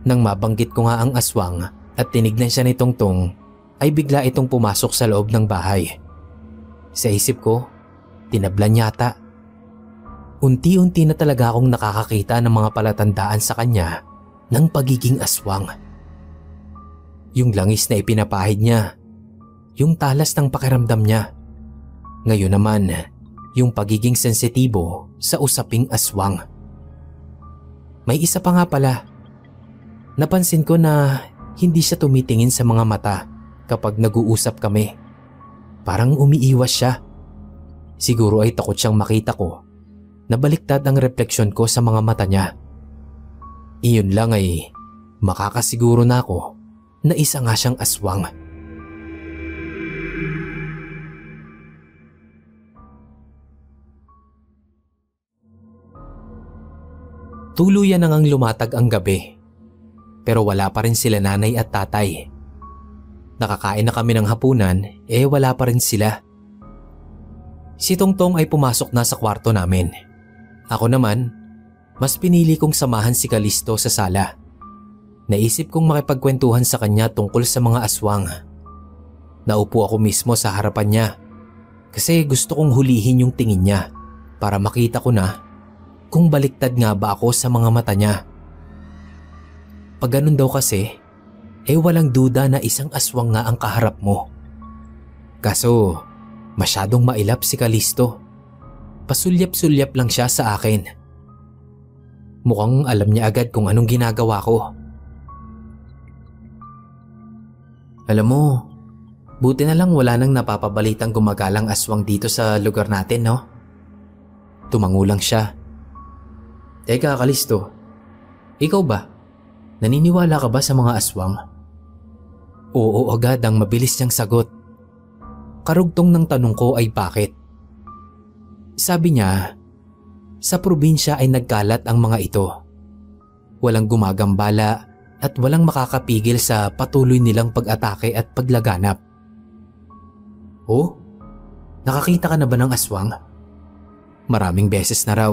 Nang mabanggit ko nga ang aswang at tinignan siya ni Tongtong, ay bigla itong pumasok sa loob ng bahay. Sa isip ko, tinablan yata. Unti-unti na talaga akong nakakakita ng mga palatandaan sa kanya ng pagiging aswang. Yung langis na ipinapahid niya, yung talas ng pakiramdam niya. Ngayon naman, yung pagiging sensitibo sa usaping aswang. May isa pa nga pala. Napansin ko na Hindi siya tumitingin sa mga mata kapag nag-uusap kami. Parang umiiwas siya. Siguro ay takot siyang makita ko na baliktad ang refleksyon ko sa mga mata niya. Iyon lang ay makakasiguro na ako na isa nga siyang aswang. Tuluyan na ngang lumatag ang gabi, pero wala pa rin sila nanay at tatay. Nakakain na kami ng hapunan, wala pa rin sila. Si Tongtong ay pumasok na sa kwarto namin. Ako naman, mas pinili kong samahan si Kalisto sa sala. Naisip kong makipagkwentuhan sa kanya tungkol sa mga aswang. Naupo ako mismo sa harapan niya kasi gusto kong hulihin yung tingin niya para makita ko na kung baliktad nga ba ako sa mga mata niya. Pag ganun daw kasi, walang duda na isang aswang nga ang kaharap mo. Kaso, masyadong mailap si Kalisto. Pasulyap-sulyap lang siya sa akin. Mukhang alam niya agad kung anong ginagawa ko. Alam mo, buti na lang wala nang napapabalitang gumagalang aswang dito sa lugar natin, no? Tumangulang siya. Teka, Kalisto, ikaw ba? Naniniwala ka ba sa mga aswang? Oo agad ang mabilis niyang sagot. Karugtong ng tanong ko ay bakit. Sabi niya, sa probinsya ay nagkalat ang mga ito. Walang gumagambala at walang makakapigil sa patuloy nilang pag-atake at paglaganap. Oh, nakakita ka na ba ng aswang? Maraming beses na raw.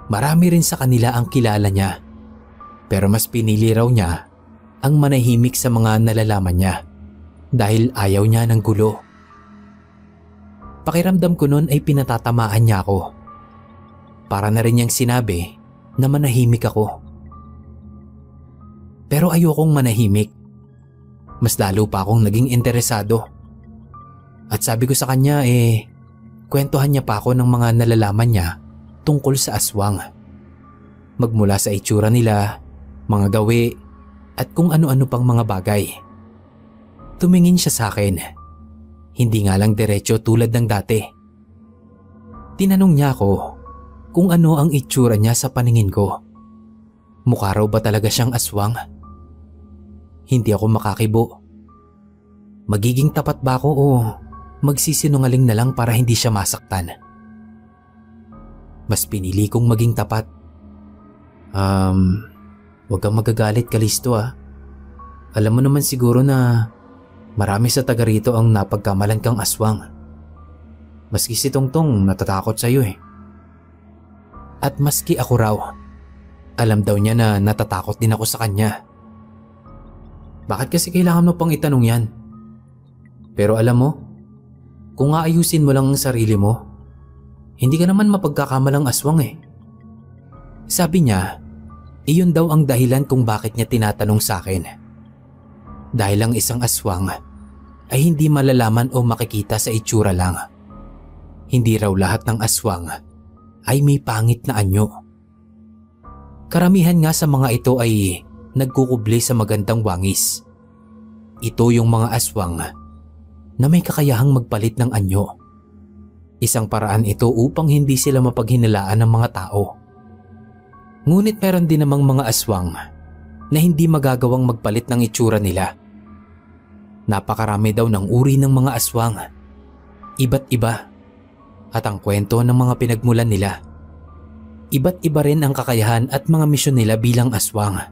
Marami rin sa kanila ang kilala niya, pero mas pinili raw niya ang manahimik sa mga nalalaman niya dahil ayaw niya ng gulo. Pakiramdam ko noon ay pinatatamaan niya ako. Para na rin niyang sinabi na manahimik ako. Pero ayokong manahimik. Mas lalo pa akong naging interesado. At sabi ko sa kanya kwentuhan niya pa ako ng mga nalalaman niya tungkol sa aswang. Magmula sa itsura nila, mga gawi, at kung ano-ano pang mga bagay. Tumingin siya sa akin. Hindi nga lang diretso tulad ng dati. Tinanong niya ako kung ano ang itsura niya sa paningin ko. Mukha raw ba talaga siyang aswang? Hindi ako makakibo. Magiging tapat ba ako o magsisinungaling na lang para hindi siya masaktan? Mas pinili kong maging tapat. Huwag kang magagalit, Kalisto ah. Alam mo naman siguro na marami sa taga rito ang napagkamalan kang aswang. Maski si Tongtong natatakot sa'yo eh. At maski ako raw, alam daw niya na natatakot din ako sa kanya. Bakit kasi kailangan mo pang itanong yan? Pero alam mo, kung aayusin mo lang ang sarili mo, hindi ka naman mapagkakamalang aswang eh. Sabi niya, iyon daw ang dahilan kung bakit niya tinatanong sa akin. Dahil ang isang aswang ay hindi malalaman o makikita sa itsura lang. Hindi raw lahat ng aswang ay may pangit na anyo. Karamihan nga sa mga ito ay nagkukubli sa magandang wangis. Ito yung mga aswang na may kakayahang magpalit ng anyo. Isang paraan ito upang hindi sila mapaghinalaan ng mga tao. Ngunit meron din namang mga aswang na hindi magagawang magpalit ng itsura nila. Napakarami daw ng uri ng mga aswang. Iba't iba. At ang kwento ng mga pinagmulan nila. Iba't iba rin ang kakayahan at mga misyon nila bilang aswang.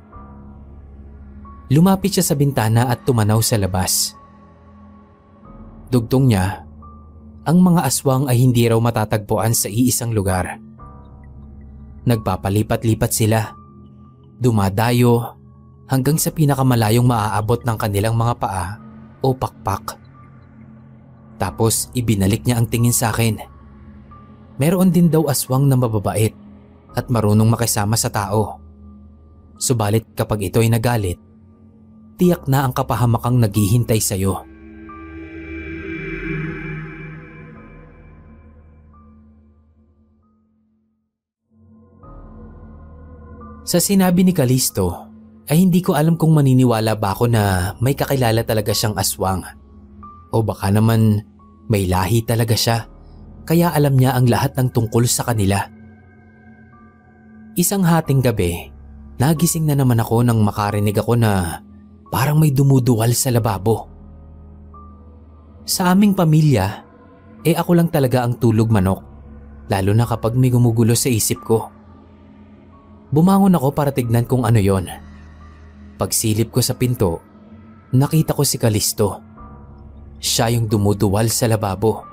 Lumapit siya sa bintana at tumanaw sa labas. Dugtong niya, ang mga aswang ay hindi raw matatagpuan sa iisang lugar. Nagpapalipat-lipat sila, dumadayo hanggang sa pinakamalayong maaabot ng kanilang mga paa o pakpak. Tapos ibinalik niya ang tingin sa akin. Meron din daw aswang na mababait at marunong makisama sa tao. Subalit kapag ito ay nagalit, tiyak na ang kapahamakang naghihintay sa iyo. Sa sinabi ni Kalisto, ay hindi ko alam kung maniniwala ba ako na may kakilala talaga siyang aswang. O baka naman may lahi talaga siya, kaya alam niya ang lahat ng tungkol sa kanila. Isang hating gabi, nagising na naman ako nang makarinig ako na parang may dumuduwal sa lababo. Sa aming pamilya, ako lang talaga ang tulog manok, lalo na kapag may gumugulo sa isip ko. Bumangon ako para tignan kung ano yon. Pagsilip ko sa pinto, nakita ko si Kalisto. Siya yung dumuduwal sa lababo.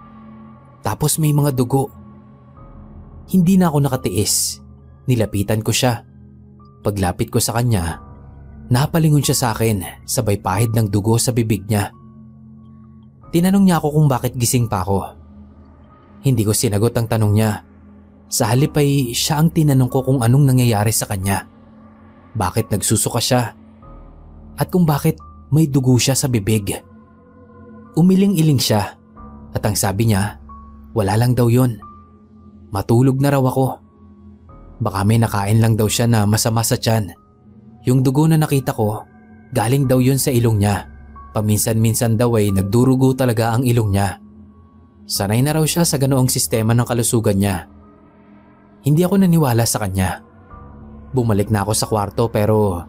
Tapos may mga dugo. Hindi na ako nakatiis. Nilapitan ko siya. Paglapit ko sa kanya, napalingon siya sa akin, sabay pahid ng dugo sa bibig niya. Tinanong niya ako kung bakit gising pa ako. Hindi ko sinagot ang tanong niya. Sa halip ay siya ang tinanong ko kung anong nangyayari sa kanya. Bakit nagsusuka siya? At kung bakit may dugo siya sa bibig. Umiling-iling siya at ang sabi niya, wala lang daw yon. Matulog na raw ako. Baka may nakain lang daw siya na masama sa tiyan. Yung dugo na nakita ko, galing daw yon sa ilong niya. Paminsan-minsan daw ay nagdurugo talaga ang ilong niya. Sanay na raw siya sa ganoong sistema ng kalusugan niya. Hindi ako naniwala sa kanya. Bumalik na ako sa kwarto pero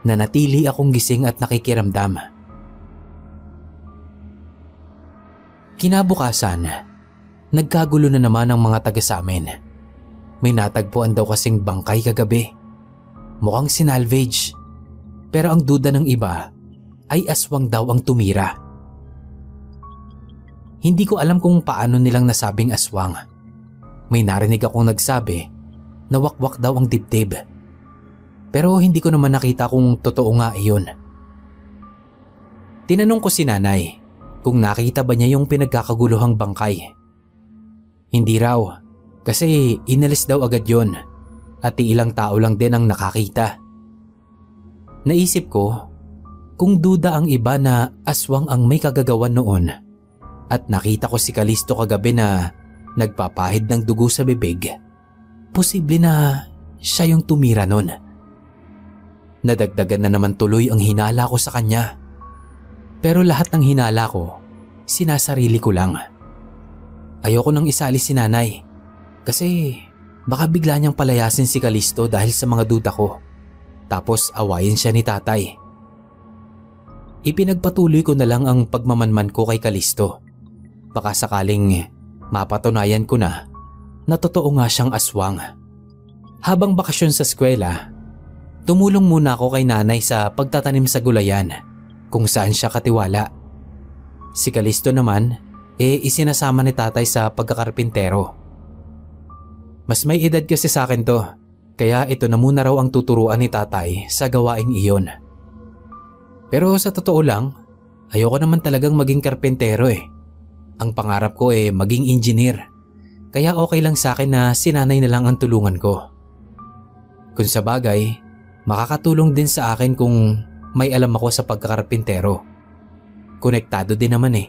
nanatili akong gising at nakikiramdam. Kinabukasan, nagkagulo na naman ang mga taga sa amin. May natagpuan daw kasing bangkay kagabi. Mukhang sinalvage. Pero ang duda ng iba ay aswang daw ang tumira. Hindi ko alam kung paano nilang nasabing aswang. May narinig akong nagsabi na wakwak daw ang dibdib. Pero hindi ko naman nakita kung totoo nga iyon. Tinanong ko si nanay kung nakita ba niya yung pinagkakaguluhang bangkay. Hindi raw, kasi inalis daw agad yon at ilang tao lang din ang nakakita. Naisip ko kung duda ang iba na aswang ang may kagagawan noon at nakita ko si Kalisto kagabi na nagpapahid ng dugo sa bibig, posible na siya yung tumira nun. Nadagdagan na naman tuloy ang hinala ko sa kanya. Pero lahat ng hinala ko, sinasarili ko lang. Ayoko nang isali si nanay kasi baka bigla niyang palayasin si Kalisto dahil sa mga duda ko. Tapos awayin siya ni tatay. Ipinagpatuloy ko na lang ang pagmamanman ko kay Kalisto. Baka sakaling mapatunayan ko na totoo nga siyang aswang. Habang bakasyon sa eskwela, tumulong muna ako kay nanay sa pagtatanim sa gulayan kung saan siya katiwala. Si Kalisto naman isinasama ni tatay sa pagkakarpintero. Mas may edad kasi sa akin to, kaya ito na muna raw ang tuturuan ni tatay sa gawaing iyon. Pero sa totoo lang, ayoko naman talagang maging karpentero eh. Ang pangarap ko maging engineer, kaya okay lang sa akin na si nanay na lang ang tulungan ko. Kung sa bagay, makakatulong din sa akin kung may alam ako sa pagkakarpintero. Konektado din naman eh.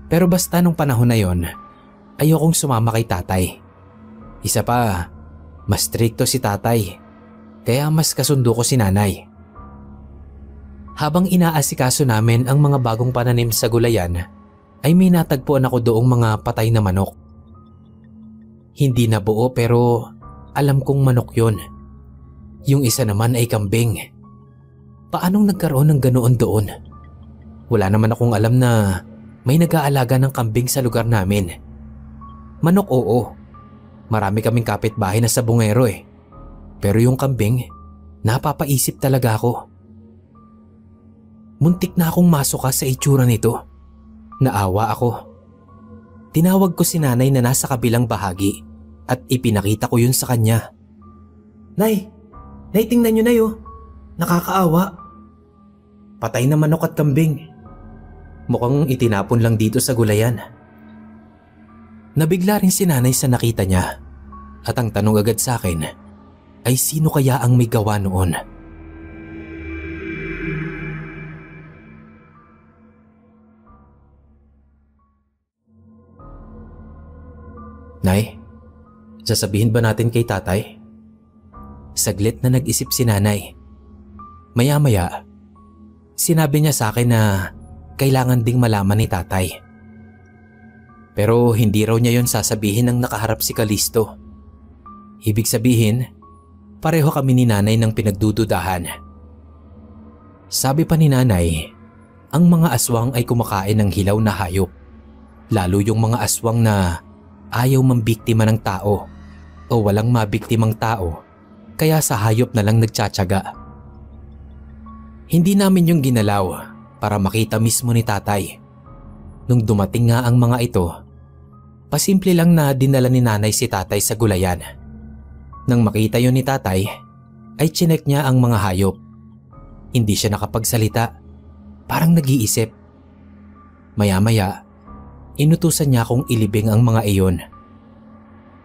Pero basta nung panahon na yon, ayokong sumama kay tatay. Isa pa, mas strikto si tatay, kaya mas kasundo ko si nanay. Habang inaasikaso namin ang mga bagong pananim sa gulayan, ay may natagpuan ako doong mga patay na manok. Hindi na buo pero alam kong manok yon. Yung isa naman ay kambing. Paanong nagkaroon ng ganoon doon? Wala naman akong alam na may nag-aalaga ng kambing sa lugar namin. Manok oo. Marami kaming kapitbahay na sabungero eh. Pero yung kambing, napapaisip talaga ako. Muntik na akong masuka sa itsura nito. Naawa ako. Tinawag ko si nanay na nasa kabilang bahagi at ipinakita ko yun sa kanya. Nay, tingnan nyo na yun. Nakakaawa. Patay na manok at kambing. Mukhang itinapon lang dito sa gulayan. Nabigla rin si nanay sa nakita niya at ang tanong agad sa akin ay sino kaya ang may gawa noon. Nay, sasabihin ba natin kay tatay? Saglit na nag-isip si nanay. Maya-maya, sinabi niya sa akin na kailangan ding malaman ni tatay. Pero hindi raw niya yon sasabihin nang nakaharap si Kalisto. Ibig sabihin, pareho kami ni nanay ng pinagdududahan. Sabi pa ni nanay, ang mga aswang ay kumakain ng hilaw na hayop. Lalo yung mga aswang na ayaw mambiktima ng tao o walang mabiktimang tao, kaya sa hayop na lang nagtsatsaga. Hindi namin yung ginalaw para makita mismo ni tatay. Nung dumating nga ang mga ito, pasimple lang na dinala ni nanay si tatay sa gulayan. Nang makita yun ni tatay, ay chinek niya ang mga hayop. Hindi siya nakapagsalita, parang nag-iisip. Maya-maya, inutusan niya akong ilibing ang mga iyon.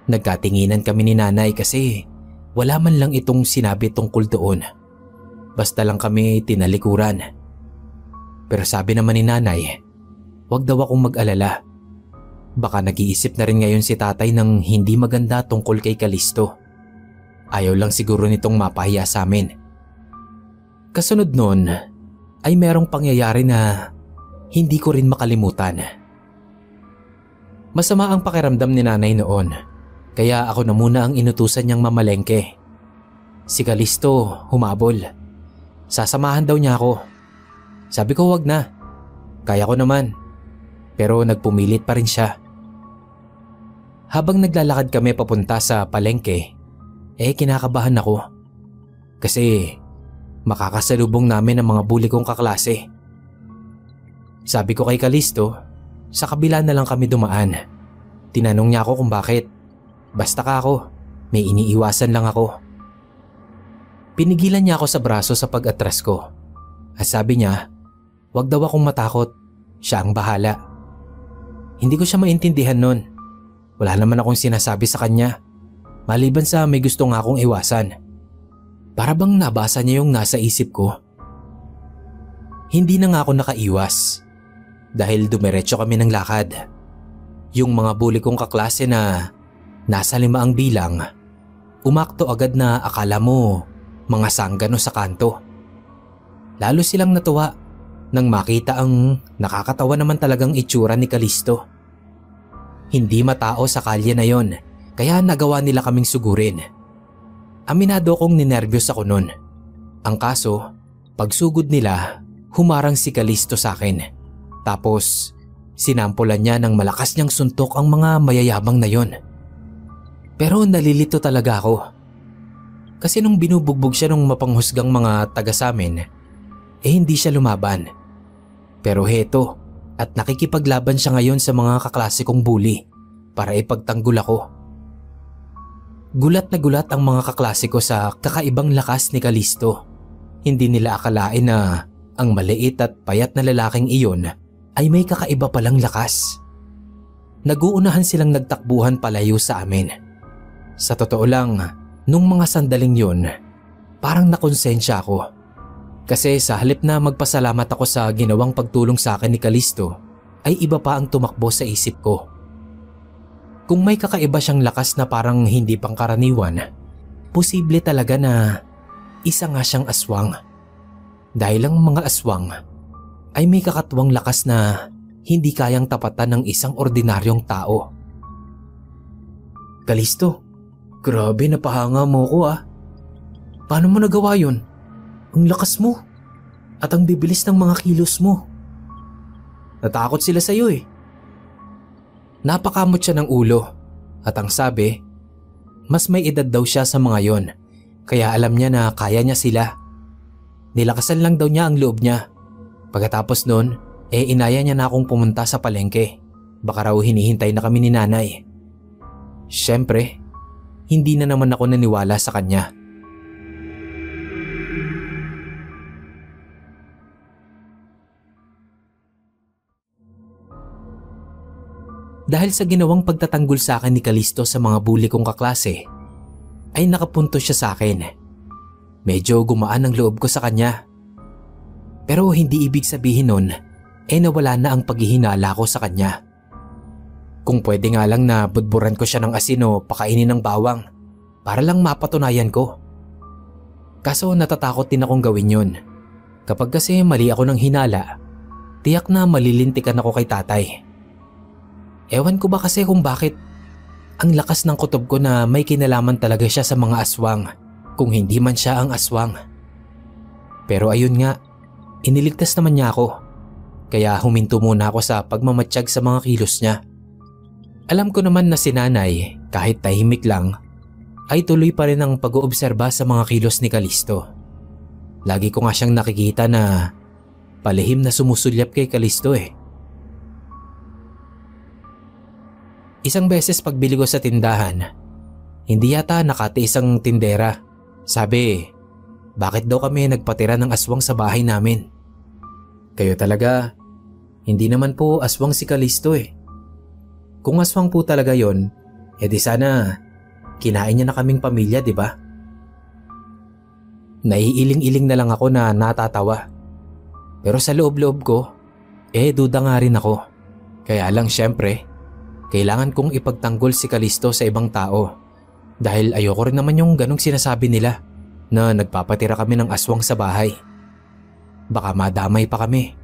Nagkatinginan kami ni nanay kasi wala man lang itong sinabi tungkol doon. Basta lang kami tinalikuran. Pero sabi naman ni nanay, wag daw akong mag-alala. Baka nag-iisip na rin ngayon si tatay ng hindi maganda tungkol kay Kalisto. Ayaw lang siguro nitong mapahiya sa amin. Kasunod nun ay merong pangyayari na hindi ko rin makalimutan. Masama ang pakiramdam ni nanay noon, kaya ako na muna ang inutusan niyang mamalengke. Si Kalisto humabol. Sasamahan daw niya ako. Sabi ko wag na. Kaya ko naman. Pero nagpumilit pa rin siya. Habang naglalakad kami papunta sa palengke, kinakabahan ako. Kasi makakasalubong namin ang mga bully kong kaklase. Sabi ko kay Kalisto, sa kabila na lang kami dumaan. Tinanong niya ako kung bakit. Basta ka ako, may iniiwasan lang ako. Pinigilan niya ako sa braso sa pag-atras ko. At sabi niya, wag daw akong matakot, siya ang bahala. Hindi ko siya maintindihan nun. Wala naman akong sinasabi sa kanya, maliban sa may gusto nga akong iwasan. Para bang nabasa niya yung nasa isip ko. Hindi na nga ako nakaiwas dahil dumiretso kami ng lakad. Yung mga bully kong kaklase na nasa 5 ang bilang, umakto agad na akala mo mga sanggano sa kanto. Lalo silang natuwa nang makita ang nakakatawa naman talagang itsura ni Kalisto. Hindi matao sa kalye na yon, kaya nagawa nila kaming sugurin. Aminado kong ninervyos ako nun. Ang kaso, pagsugod nila, humarang si Kalisto sa akin. Tapos, sinampulan niya ng malakas niyang suntok ang mga mayayabang na yon. Pero nalilito talaga ako. Kasi nung binubugbog siya ng mapanghusgang mga taga sa amin, hindi siya lumaban. Pero heto, at nakikipaglaban siya ngayon sa mga kaklase kong bully para ipagtanggol ako. Gulat na gulat ang mga kaklase ko sa kakaibang lakas ni Kalisto. Hindi nila akalain na ang maliit at payat na lalaking iyon ay may kakaiba palang lakas. Naguunahan silang nagtakbuhan palayo sa amin. Sa totoo lang, nung mga sandaling yun, parang nakonsensya ako. Kasi sa halip na magpasalamat ako sa ginawang pagtulong sa akin ni Kalisto, ay iba pa ang tumakbo sa isip ko. Kung may kakaiba siyang lakas na parang hindi pangkaraniwan, posible talaga na isa nga siyang aswang. Dahil ang mga aswang ay may kakatwang lakas na hindi kayang tapatan ng isang ordinaryong tao. Kalisto, grabe napahanga mo ko ah. Paano mo nagawa yun? Ang lakas mo at ang bibilis ng mga kilos mo. Natakot sila sa iyo eh. Napakamot siya ng ulo at ang sabi, mas may edad daw siya sa mga yon, kaya alam niya na kaya niya sila. Nilakasan lang daw niya ang loob niya. Pagkatapos nun, inaya niya na akong pumunta sa palengke. Baka raw hinihintay na kami ni nanay. Siyempre, hindi na naman ako naniwala sa kanya. Dahil sa ginawang pagtatanggol sa akin ni Kalisto sa mga bully kong kaklase, ay nakapunto siya sa akin. Medyo gumaan ang loob ko sa kanya. Pero hindi ibig sabihin nun, nawala na ang paghihinala ko sa kanya. Kung pwede nga lang na budburan ko siya ng asin o pakainin ng bawang, para lang mapatunayan ko. Kaso natatakot din akong gawin yun. Kapag kasi mali ako ng hinala, tiyak na malilintikan ako kay tatay. Ewan ko ba kasi kung bakit ang lakas ng kutob ko na may kinalaman talaga siya sa mga aswang kung hindi man siya ang aswang. Pero ayun nga, iniligtas naman niya ako. Kaya huminto muna ako sa pagmamatsyag sa mga kilos niya. Alam ko naman na si nanay, kahit tahimik lang, ay tuloy pa rin ang pag-oobserba sa mga kilos ni Kalisto. Lagi ko nga siyang nakikita na palihim na sumusulyap kay Kalisto eh. Isang beses pagbili ko sa tindahan, hindi yata nakatiis ang tindera. Sabi, bakit daw kami nagpatira ng aswang sa bahay namin? Kayo talaga, hindi naman po aswang si Kalisto eh. Kung aswang po talaga yon, edi sana kinain niya na kaming pamilya, di ba? Naiiling-iling na lang ako na natatawa. Pero sa loob-loob ko, duda nga rin ako. Kaya lang syempre, kailangan kong ipagtanggol si Kalisto sa ibang tao. Dahil ayoko rin naman yung ganong sinasabi nila na nagpapatira kami ng aswang sa bahay. Baka madamay pa kami.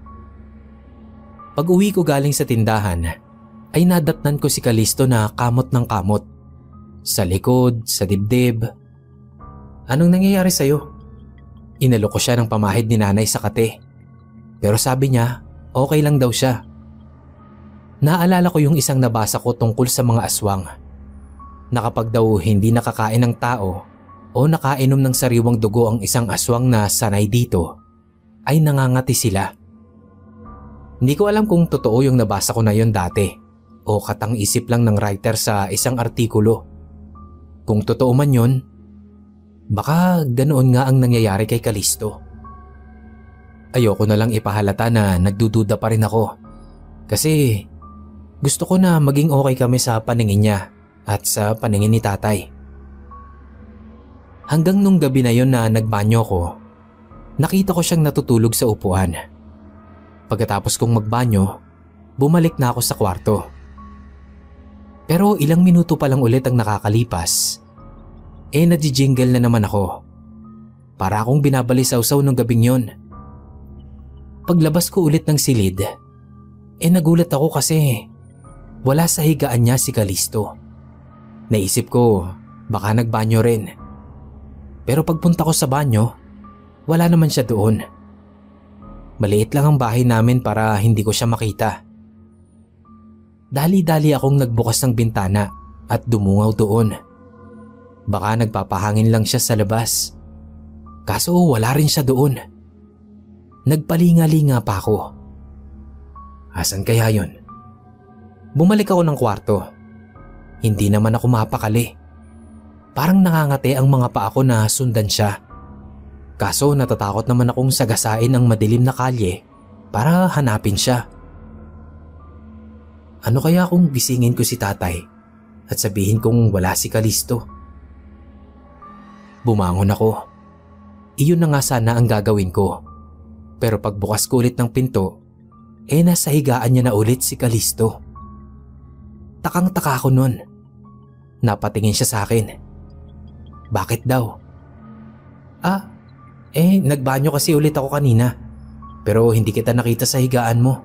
Pag uwi ko galing sa tindahan, ay nadatnan ko si Kalisto na kamot ng kamot. Sa likod, sa dibdib. Anong nangyayari sa'yo? Inalok ko siya ng pamahid ni nanay sa kate. Pero sabi niya, okay lang daw siya. Naalala ko yung isang nabasa ko tungkol sa mga aswang. Na kapag daw hindi nakakain ng tao o nakainom ng sariwang dugo ang isang aswang na sanay dito, ay nangangati sila. Hindi ko alam kung totoo yung nabasa ko na yon dati o katang-isip lang ng writer sa isang artikulo. Kung totoo man yon, baka ganoon nga ang nangyayari kay Kalisto. Ayoko na lang ipahalata na nagdududa pa rin ako kasi gusto ko na maging okay kami sa paningin niya at sa paningin ni tatay. Hanggang nung gabi na yon na nagbanyo ko, nakita ko siyang natutulog sa upuan. Pagkatapos kong magbanyo, bumalik na ako sa kwarto. Pero ilang minuto pa lang ulit ang nakakalipas, nadjijingle na naman ako. Para akong binabalisaw-saw nung gabing yon. Paglabas ko ulit ng silid, nagulat ako kasi wala sa higaan niya si Kalisto. Naisip ko, baka nagbanyo rin. Pero pagpunta ko sa banyo, wala naman siya doon. Maliit lang ang bahay namin para hindi ko siya makita. Dali-dali akong nagbukas ng bintana at dumungaw doon. Baka nagpapahangin lang siya sa labas. Kaso wala rin siya doon. Nagpalinga-linga pa ako. Asan kaya yon? Bumalik ako ng kwarto. Hindi naman ako mapakali. Parang nangangati ang mga paa ko na sundan siya. Kaso natatakot naman akong sagasain ang madilim na kalye para hanapin siya. Ano kaya kung gisingin ko si tatay at sabihin kong wala si Kalisto? Bumangon ako. Iyon na nga sana ang gagawin ko. Pero pagbukas ko ulit ng pinto, nasa higaan niya na ulit si Kalisto. Takang-taka ako nun. Napatingin siya sa akin. Bakit daw? Nagbanyo kasi ulit ako kanina. Pero hindi kita nakita sa higaan mo.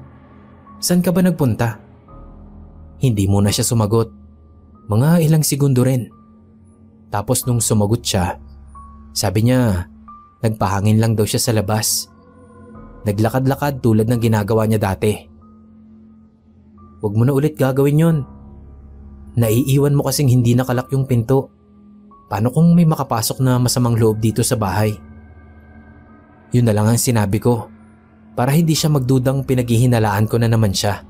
Saan ka ba nagpunta? Hindi muna siya sumagot. Mga ilang segundo rin. Tapos nung sumagot siya, sabi niya, nagpahangin lang daw siya sa labas. Naglakad-lakad tulad ng ginagawa niya dati. Huwag mo na ulit gagawin yon. Naiiwan mo kasing hindi nakalak yung pinto. Paano kung may makapasok na masamang loob dito sa bahay? Yun na lang ang sinabi ko para hindi siya magdudang pinaghihinalaan ko na naman siya.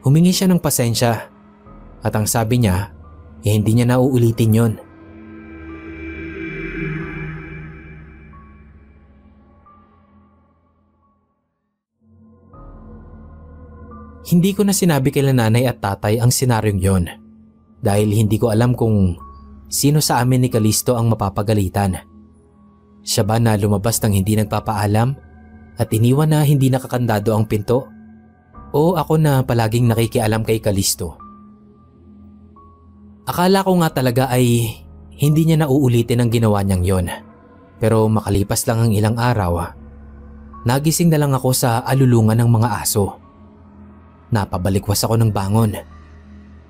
Humingi siya ng pasensya at ang sabi niya, hindi niya na uulitin yon. Hindi ko na sinabi kay nanay at tatay ang senaryong yon dahil hindi ko alam kung sino sa amin ni Kalisto ang mapapagalitan. Siya ba na lumabas nang hindi nagpapaalam at iniwan na hindi nakakandado ang pinto? O ako na palaging nakikialam kay Kalisto? Akala ko nga talaga ay hindi niya na uulitin ang ginawa niyang yon. Pero makalipas lang ang ilang araw, nagising na lang ako sa alulungan ng mga aso. Napabalikwas ako ng bangon.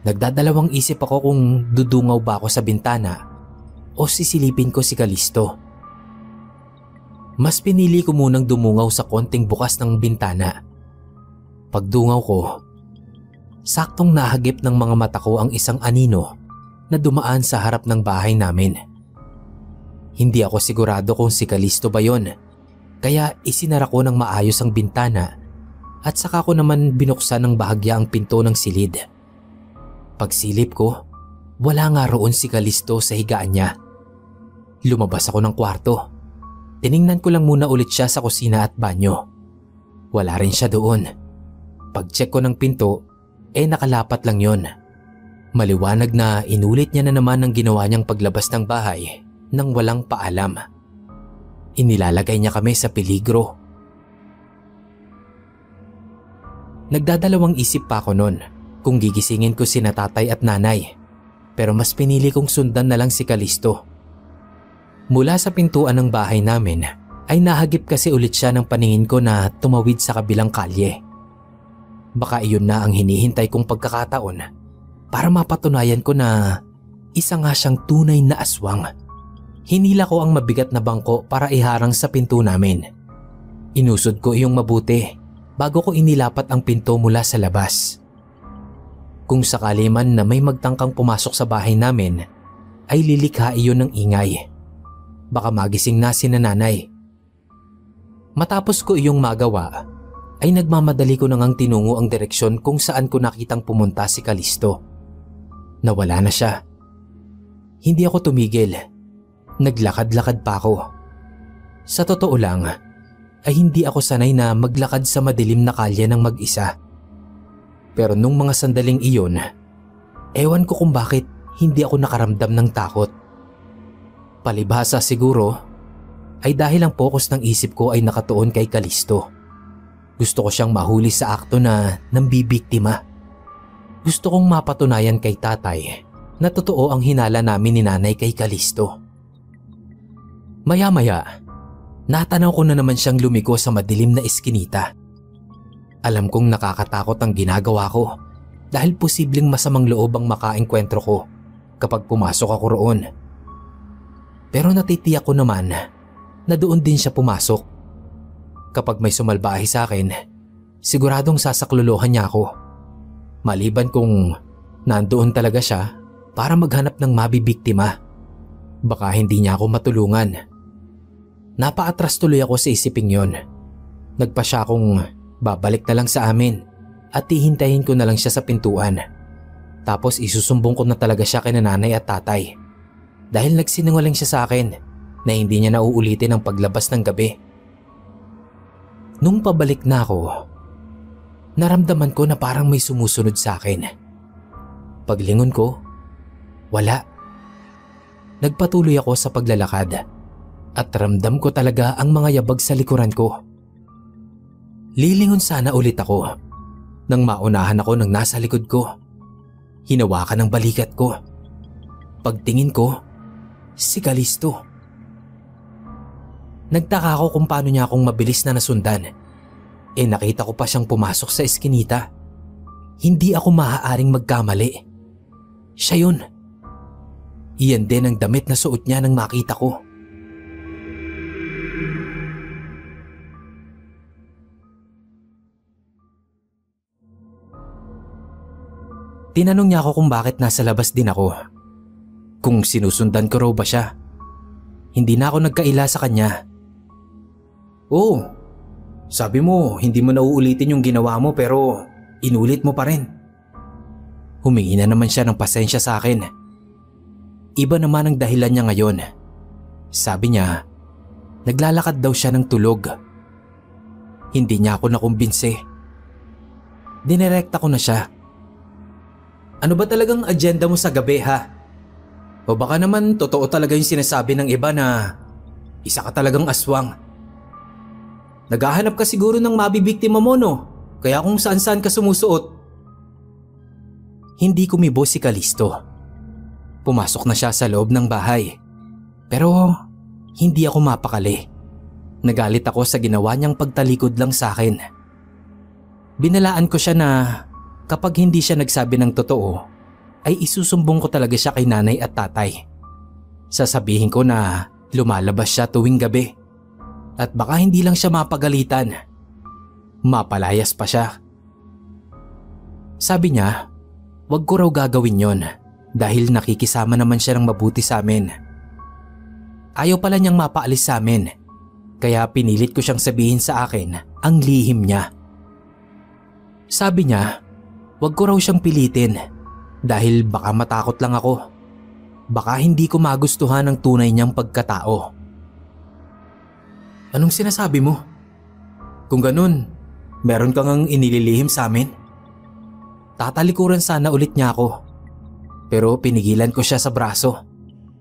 Nagdadalawang isip ako kung dudungaw ba ako sa bintana o sisilipin ko si Kalisto. Mas pinili ko munang dumungaw sa konting bukas ng bintana. Pagdungaw ko, saktong nahagip ng mga mata ko ang isang anino na dumaan sa harap ng bahay namin. Hindi ako sigurado kung si Kalisto ba yon, kaya isinara ko ng maayos ang bintana at saka ko naman binuksan ng bahagya ang pinto ng silid. Pagsilip ko, wala nga roon si Kalisto sa higaan niya. Lumabas ako ng kwarto. Tiningnan ko lang muna ulit siya sa kusina at banyo. Wala rin siya doon. Pag-check ko ng pinto, nakalapat lang yon. Maliwanag na inulit niya na naman ang ginawa niyang paglabas ng bahay nang walang paalam. Inilalagay niya kami sa peligro. Nagdadalawang isip pa ako noon kung gigisingin ko sina tatay at nanay, pero mas pinili kong sundan na lang si Kalisto. Mula sa pintuan ng bahay namin ay nahagip kasi ulit siya ng paningin ko na tumawid sa kabilang kalye. Baka iyon na ang hinihintay kong pagkakataon para mapatunayan ko na isa nga siyang tunay na aswang. Hinila ko ang mabigat na bangko para iharang sa pinto namin. Inusod ko iyong mabuti bago ko inilapat ang pinto mula sa labas. Kung sakali man na may magtangkang pumasok sa bahay namin, ay lilikha iyon ng ingay. Baka magising na si nanay. Matapos ko iyong magawa, ay nagmamadali ko nang tinungo ang direksyon kung saan ko nakitang pumunta si Kalisto. Nawala na siya. Hindi ako tumigil. Naglakad-lakad pa ako. Sa totoo lang, ay hindi ako sanay na maglakad sa madilim na kalye ng mag-isa. Pero nung mga sandaling iyon, ewan ko kung bakit hindi ako nakaramdam ng takot. Palibhasa siguro, ay dahil ang focus ng isip ko ay nakatuon kay Kalisto. Gusto ko siyang mahuli sa akto na nambibiktima. Gusto kong mapatunayan kay tatay na totoo ang hinala namin ni nanay kay Kalisto. Maya-maya, natanaw ko na naman siyang lumiko sa madilim na eskinita. Alam kong nakakatakot ang ginagawa ko dahil posibleng masamang loob ang makaengkwentro ko kapag pumasok ako roon. Pero natitiyak ko naman na doon din siya pumasok. Kapag may sumalbahe sa akin, siguradong sasaklolohan niya ako. Maliban kung nandoon talaga siya para maghanap ng mabibiktima. Baka hindi niya ako matulungan. Napaatras tuloy ako sa isiping yon. Nagpa siya akong babalik na lang sa amin at hihintayin ko na lang siya sa pintuan. Tapos isusumbong ko na talaga siya kay nanay at tatay. Dahil nagsinungaling siya sa akin na hindi niya nauulitin ang paglabas ng gabi. Nung pabalik na ako, naramdaman ko na parang may sumusunod sa akin. Paglingon ko, wala. Nagpatuloy ako sa paglalakad at ramdam ko talaga ang mga yabag sa likuran ko. Lilingon sana ulit ako nang maunahan ako ng nasa likod ko. Hinawakan ang balikat ko. Pagtingin ko, si Kalisto. Nagtaka ako kung paano niya akong mabilis na nasundan. Nakita ko pa siyang pumasok sa eskinita. Hindi ako maaaring magkamali. Siya yun. Iyan din ang damit na suot niya nang makita ko. Tinanong niya ako kung bakit nasa labas din ako. Kung sinusundan ko raw ba siya. Hindi na ako nagkaila sa kanya. Oh, sabi mo hindi mo nauulitin yung ginawa mo pero inulit mo pa rin. Humingi na naman siya ng pasensya sa akin. Iba naman ang dahilan niya ngayon. Sabi niya, naglalakad daw siya ng tulog. Hindi niya ako nakumbinse. Dinirekta ko na siya. Ano ba talagang agenda mo sa gabi ha? O baka naman totoo talaga yung sinasabi ng iba na isa ka talagang aswang. Naghahanap ka siguro ng mabibiktima mo no? Kaya kung saan-saan ka sumusuot. Hindi kumibo si Kalisto. Pumasok na siya sa loob ng bahay. Pero Hindi ako mapakali. Nagalit ako sa ginawa niyang pagtalikod lang sa akin. Binalaan ko siya na kapag hindi siya nagsabi ng totoo, ay isusumbong ko talaga siya kay nanay at tatay. Sasabihin ko na lumalabas siya tuwing gabi at baka hindi lang siya mapagalitan. Mapalayas pa siya. Sabi niya, wag ko raw gagawin yon dahil nakikisama naman siya ng mabuti sa amin. Ayaw pala niyang mapaalis sa amin, kaya pinilit ko siyang sabihin sa akin ang lihim niya. Sabi niya, wag ko raw siyang pilitin dahil baka matakot lang ako. Baka hindi ko magustuhan ang tunay niyang pagkatao. Anong sinasabi mo? Kung ganun, meron kang ang inililihim sa amin? Tatalikuran sana ulit niya ako. Pero pinigilan ko siya sa braso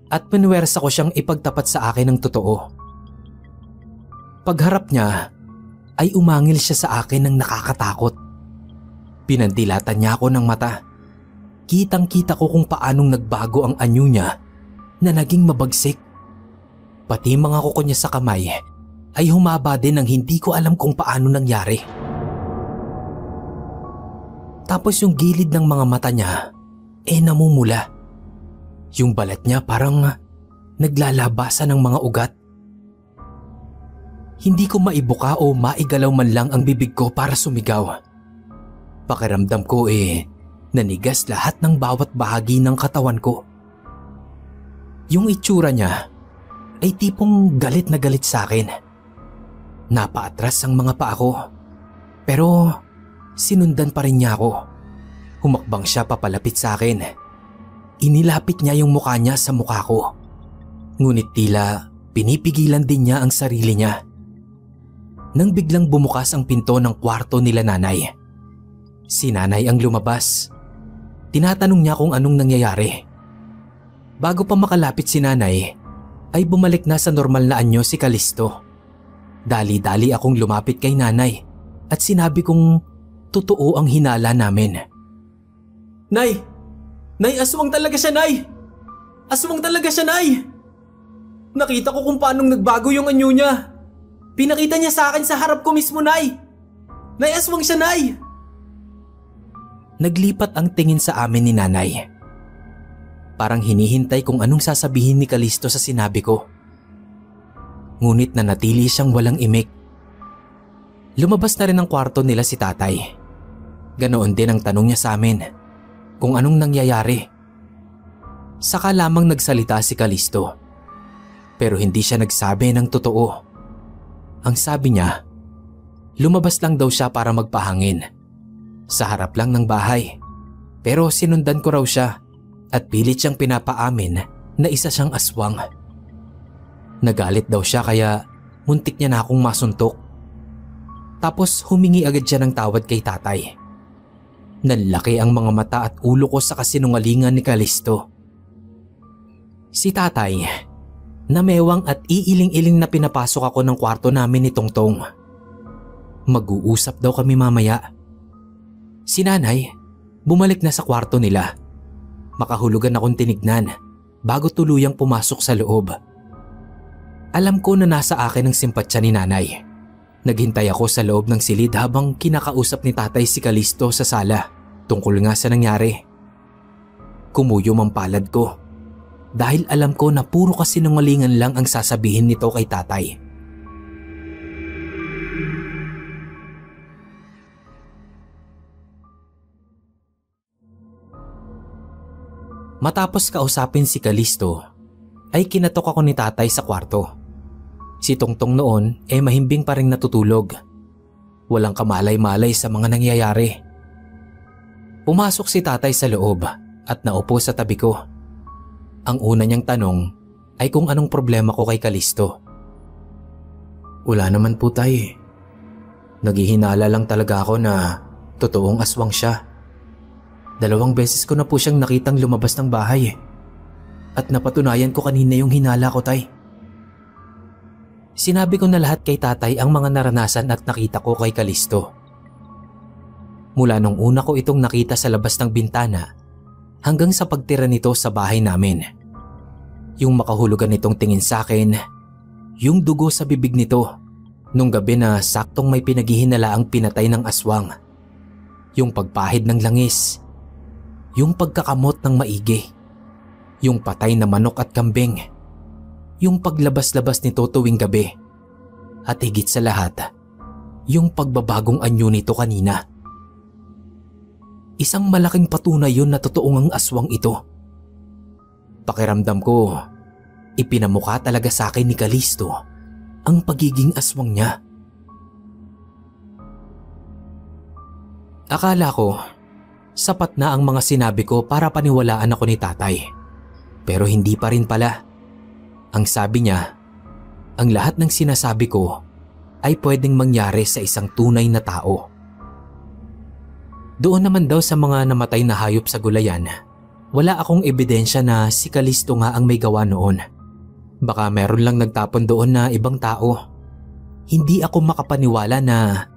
at pinuwersa ko siyang ipagtapat sa akin ng totoo. Pagharap niya ay umangil siya sa akin ng nakakatakot. Pinandilatan niya ako ng mata. Kitang-kita ko kung paanong nagbago ang anyo niya na naging mabagsik. Pati mga kuko niya sa kamay ay humaba din ng hindi ko alam kung paano nangyari. Tapos yung gilid ng mga mata niya namumula. Yung balat niya parang naglalabasan ng mga ugat. Hindi ko maibuka o maigalaw man lang ang bibig ko para sumigaw. Pakiramdam ko nanigas lahat ng bawat bahagi ng katawan ko. Yung itsura niya ay tipong galit na galit sa akin. Napaatras ang mga paa ko, pero sinundan pa rin niya ako. Humakbang siya papalapit sa akin. Inilapit niya yung mukha niya sa mukha ko. Ngunit tila pinipigilan din niya ang sarili niya. Nang biglang bumukas ang pinto ng kwarto nila nanay. Si nanay ang lumabas. Tinatanong niya kung anong nangyayari. Bago pa makalapit si nanay, ay bumalik na sa normal na anyo si Kalisto. Dali-dali akong lumapit kay nanay at sinabi kong totoo ang hinala namin. Nay! Nay, aswang talaga siya, Nay! Aswang talaga siya, Nay! Nakita ko kung paanong nagbago yung anyo niya. Pinakita niya sa akin sa harap ko mismo, Nay! Nay, aswang siya, Nay! Naglipat ang tingin sa amin ni nanay. Parang hinihintay kung anong sasabihin ni Kalisto sa sinabi ko. Ngunit nanatili siyang walang imik. Lumabas na rin ang kwarto nila si tatay. Ganoon din ang tanong niya sa amin kung anong nangyayari. Saka lamang nagsalita si Kalisto. Pero hindi siya nagsabi ng totoo. Ang sabi niya, lumabas lang daw siya para magpahangin. Sa harap lang ng bahay. Pero sinundan ko raw siya at pilit siyang pinapaamin na isa siyang aswang. Nagalit daw siya kaya muntik niya na akong masuntok. Tapos humingi agad siya ng tawad kay tatay. Nanlaki ang mga mata at ulo ko sa kasinungalingan ni Kalisto. Si tatay, namewang at iiling-iling na pinapasok ako ng kwarto namin ni Tongtong. Mag-uusap daw kami mamaya. Si nanay, bumalik na sa kwarto nila. Makahulugan akong tinignan bago tuluyang pumasok sa loob. Alam ko na nasa akin ang simpatsya ni nanay. Naghintay ako sa loob ng silid habang kinakausap ni tatay si Kalisto sa sala tungkol nga sa nangyari. Kumuyom ang palad ko dahil alam ko na puro kasinungalingan lang ang sasabihin nito kay tatay. Matapos kausapin si Kalisto, ay kinatok ako ni tatay sa kwarto. Si Tongtong noon mahimbing pa rin natutulog. Walang kamalay-malay sa mga nangyayari. Pumasok si tatay sa loob at naupo sa tabi ko. Ang una niyang tanong ay kung anong problema ko kay Kalisto. Wala naman po tay. Naghihinala lang talaga ako na totoong aswang siya. 2 beses ko na po siyang nakitang lumabas ng bahay at napatunayan ko kanina yung hinala ko, tay. Sinabi ko na lahat kay tatay ang mga naranasan at nakita ko kay Kalisto. Mula nung una ko itong nakita sa labas ng bintana hanggang sa pagtira nito sa bahay namin. Yung makahulugan nitong tingin sa akin, yung dugo sa bibig nito nung gabi na saktong may pinaghihinalaang pinatay ng aswang. Yung pagpahid ng langis, yung pagkakamot ng maigi, yung patay na manok at kambing, yung paglabas-labas nito tuwing gabi, at higit sa lahat, yung pagbabagong anyo nito kanina. Isang malaking patunay yun na totoong ang aswang ito. Pakiramdam ko, ipinamukha talaga sa akin ni Kalisto ang pagiging aswang niya. Akala ko, sapat na ang mga sinabi ko para paniwalaan ako ni tatay. Pero hindi pa rin pala. Ang sabi niya, ang lahat ng sinasabi ko ay pwedeng mangyari sa isang tunay na tao. Doon naman daw sa mga namatay na hayop sa gulayan, wala akong ebidensya na si Kalisto nga ang may gawa noon. Baka meron lang nagtapon doon na ibang tao. Hindi ako makapaniwala na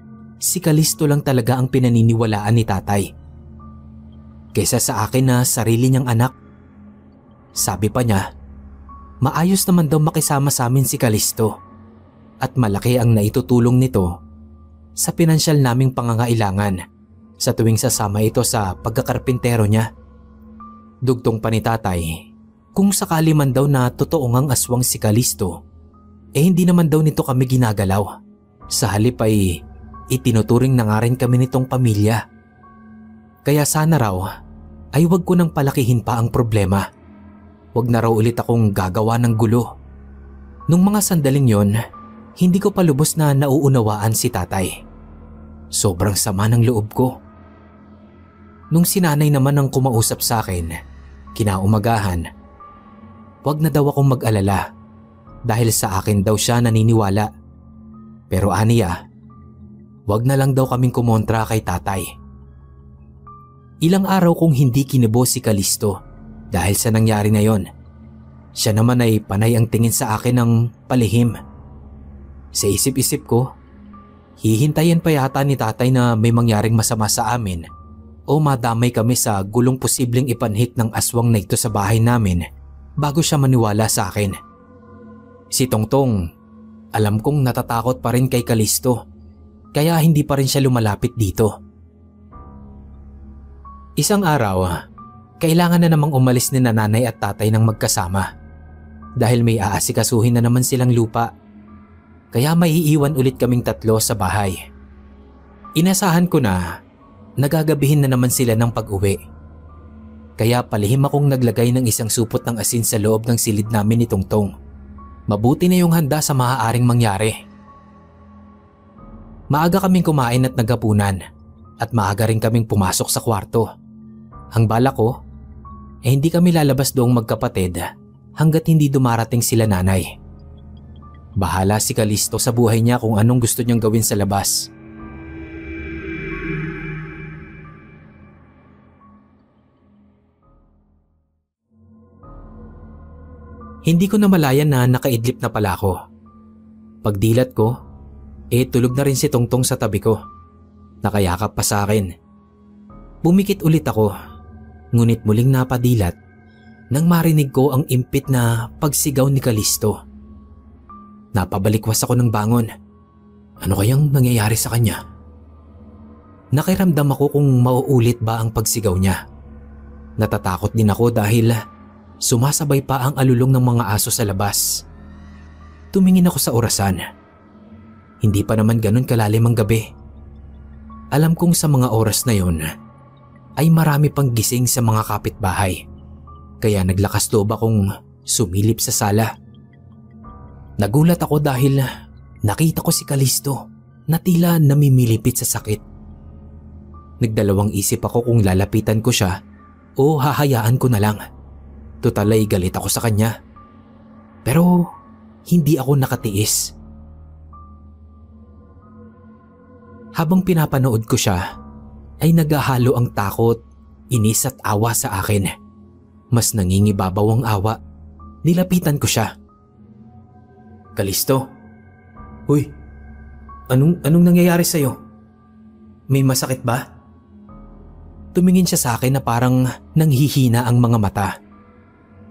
si Kalisto lang talaga ang pinaniniwalaan ni tatay, kaysa sa akin na sarili niyang anak. Sabi pa niya, maayos naman daw makisama sa amin si Kalisto at malaki ang naitutulong nito sa pinansyal naming pangangailangan sa tuwing sasama ito sa pagkakarpintero niya. Dugtong pa ni tatay, kung sakali man daw na totoo ngang aswang si Kalisto, hindi naman daw nito kami ginagalaw. Sa halip ay itinuturing na nga rin kami nitong pamilya. Kaya sana raw ay wag ko nang palakihin pa ang problema. Wag na raw ulit akong gagawa ng gulo. Nung mga sandaling yon, hindi ko pa lubos na nauunawaan si tatay. Sobrang sama ng loob ko. Nung sinanay naman ang kumausap sa akin, kinaumagahan, wag na daw akong mag-alala dahil sa akin daw siya naniniwala. Pero aniya, wag na lang daw kaming kumontra kay tatay. Ilang araw kong hindi kinibo si Kalisto dahil sa nangyari na yon. Siya naman ay panay ang tingin sa akin ng palihim. Sa isip-isip ko, hihintayin pa yata ni tatay na may mangyaring masama sa amin o madamay kami sa gulong posibleng ipanhik ng aswang na ito sa bahay namin bago siya maniwala sa akin. Si Tongtong, alam kong natatakot pa rin kay Kalisto kaya hindi pa rin siya lumalapit dito. Isang araw, kailangan na namang umalis ni nanay at tatay ng magkasama dahil may aasikasuhin na naman silang lupa. Kaya maiiwan ulit kaming tatlo sa bahay. Inasahan ko na nagagabihin na naman sila ng pag-uwi. Kaya palihim akong naglagay ng isang supot ng asin sa loob ng silid namin ni Tongtong. Mabuti na yung handa sa maaaring mangyari. Maaga kaming kumain at naghapunan at maaga rin kaming pumasok sa kwarto. Ang bala ko, hindi kami lalabas doong magkapatid hanggat hindi dumarating sila nanay. Bahala si Kalisto sa buhay niya kung anong gusto niyang gawin sa labas. Hindi ko namalayan na nakaidlip na pala ako. Pagdilat ko, tulog na rin si Tongtong sa tabi ko. Nakayakap pa sa akin. Bumikit ulit ako, ngunit muling napadilat nang marinig ko ang impit na pagsigaw ni Kalisto. Napabalikwas ako ng bangon. Ano kayang nangyayari sa kanya? Nakiramdam ako kung mauulit ba ang pagsigaw niya. Natatakot din ako dahil sumasabay pa ang alulong ng mga aso sa labas. Tumingin ako sa orasan. Hindi pa naman ganun kalalim ang gabi. Alam kong sa mga oras na yon ay marami pang gising sa mga kapitbahay. Kaya naglakas loob akong sumilip sa sala. Nagulat ako dahil nakita ko si Kalisto na tila namimilipit sa sakit. Nagdalawang isip ako kung lalapitan ko siya o hahayaan ko na lang. Total ay galit ako sa kanya. Pero hindi ako nakatiis. Habang pinapanood ko siya, ay naghahalo ang takot, inis at awa sa akin. Mas nangingibabaw ang awa. Nilapitan ko siya. Kalisto, huy, anong nangyayari sa'yo? May masakit ba? Tumingin siya sa akin na parang nanghihina ang mga mata.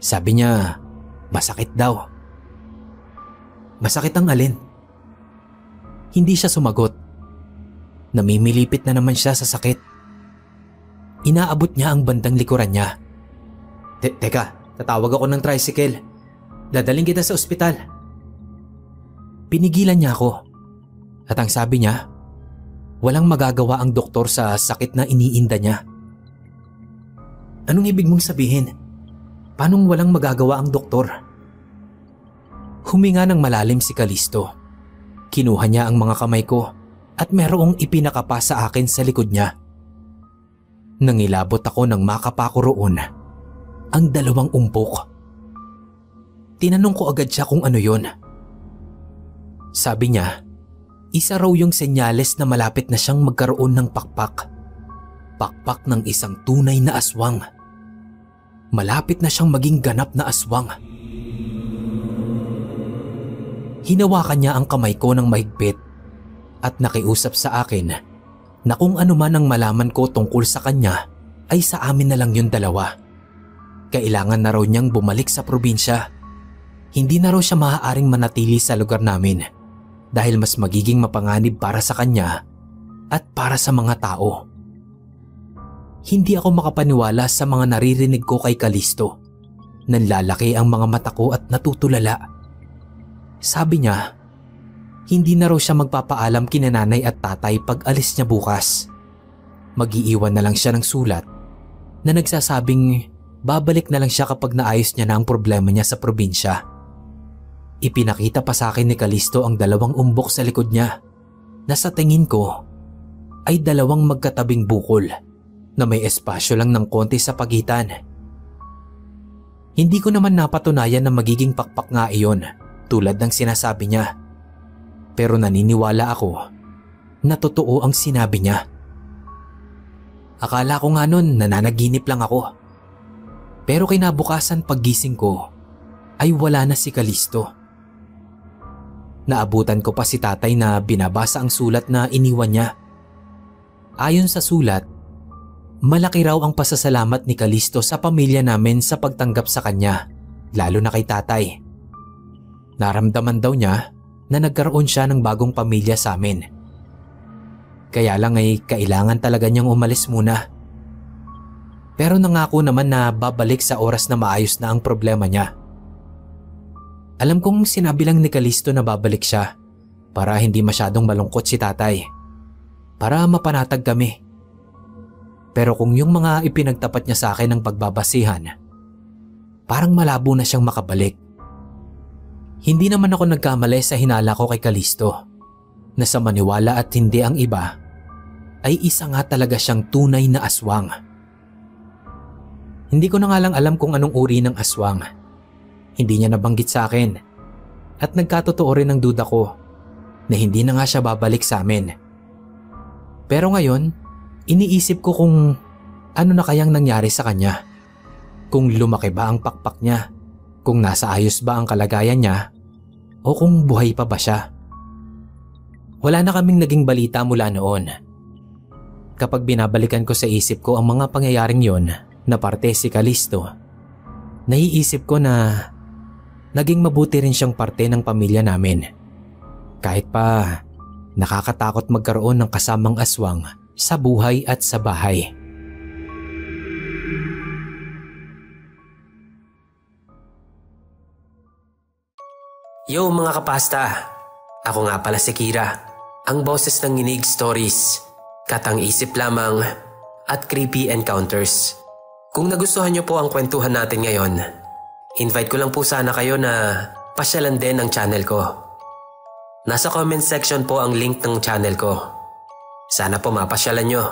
Sabi niya, masakit daw. Masakit ang alin? Hindi siya sumagot. Namimilipit na naman siya sa sakit. Inaabot niya ang bandang likuran niya. Teka, tatawag ako ng tricycle. Dadaling kita sa ospital. Pinigilan niya ako. At ang sabi niya, walang magagawa ang doktor sa sakit na iniinda niya. Anong ibig mong sabihin? Paanong walang magagawa ang doktor? Huminga ng malalim si Kalisto. Kinuha niya ang mga kamay ko at merong ipinakapa sa akin sa likod niya. Nangilabot ako nang makapa ko roon ang dalawang umpok. Tinanong ko agad siya kung ano yun. Sabi niya, isa raw yung senyales na malapit na siyang magkaroon ng pakpak. Pakpak ng isang tunay na aswang. Malapit na siyang maging ganap na aswang. Hinawakan niya ang kamay ko ng mahigpit at nakiusap sa akin na kung ano man ang malaman ko tungkol sa kanya ay sa amin na lang yung dalawa. Kailangan na raw niyang bumalik sa probinsya. Hindi na raw siya maaaring manatili sa lugar namin dahil mas magiging mapanganib para sa kanya at para sa mga tao. Hindi ako makapaniwala sa mga naririnig ko kay Kalisto. Nanlalaki ang mga mata ko at natutulala. Sabi niya, hindi na raw siya magpapaalam kina nanay at tatay pag alis niya bukas. Mag-iiwan na lang siya ng sulat na nagsasabing babalik na lang siya kapag naayos niya na ang problema niya sa probinsya. Ipinakita pa sa akin ni Kalisto ang dalawang umbok sa likod niya na sa tingin ko ay dalawang magkatabing bukol na may espasyo lang ng konti sa pagitan. Hindi ko naman napatunayan na magiging pakpak nga iyon tulad ng sinasabi niya. Pero naniniwala ako na totoo ang sinabi niya. Akala ko nga nun nananaginip lang ako. Pero kinabukasan paggising ko ay wala na si Kalisto. Naabutan ko pa si tatay na binabasa ang sulat na iniwan niya. Ayon sa sulat, malaki raw ang pasasalamat ni Kalisto sa pamilya namin sa pagtanggap sa kanya, lalo na kay tatay. Naramdaman daw niya na nagkaroon siya ng bagong pamilya sa amin. Kaya lang ay kailangan talaga niyang umalis muna. Pero nangako naman na babalik sa oras na maayos na ang problema niya. Alam kong sinabi lang ni Kalisto na babalik siya para hindi masyadong malungkot si tatay. Para mapanatag kami. Pero kung yung mga ipinagtapat niya sa akin ng pagbabasihan, parang malabo na siyang makabalik. Hindi naman ako nagkamali sa hinala ko kay Kalisto na sa maniwala at hindi ang iba ay isa nga talaga siyang tunay na aswang. Hindi ko na nga lang alam kung anong uri ng aswang. Hindi niya nabanggit sa akin at nagkatotoo rin ang duda ko na hindi na nga siya babalik sa amin. Pero ngayon, iniisip ko kung ano na kayang nangyari sa kanya. Kung lumaki ba ang pakpak niya, kung nasa ayos ba ang kalagayan niya, o kung buhay pa ba siya. Wala na kaming naging balita mula noon. Kapag binabalikan ko sa isip ko ang mga pangyayaring yon na parte si Kalisto, naiisip ko na naging mabuti rin siyang parte ng pamilya namin. Kahit pa nakakatakot magkaroon ng kasamang aswang sa buhay at sa bahay. Yo mga kapasta, ako nga pala si Kira, ang boses ng Nginig Stories, katang isip lamang at creepy encounters. Kung nagustuhan niyo po ang kwentuhan natin ngayon, invite ko lang po sana kayo na pasyalan din ang channel ko. Nasa comment section po ang link ng channel ko. Sana po mapasyalan nyo.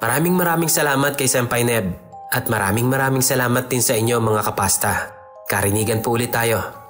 Maraming salamat kay Senpai Neb at maraming salamat din sa inyo mga kapasta. Karinigan po ulit tayo.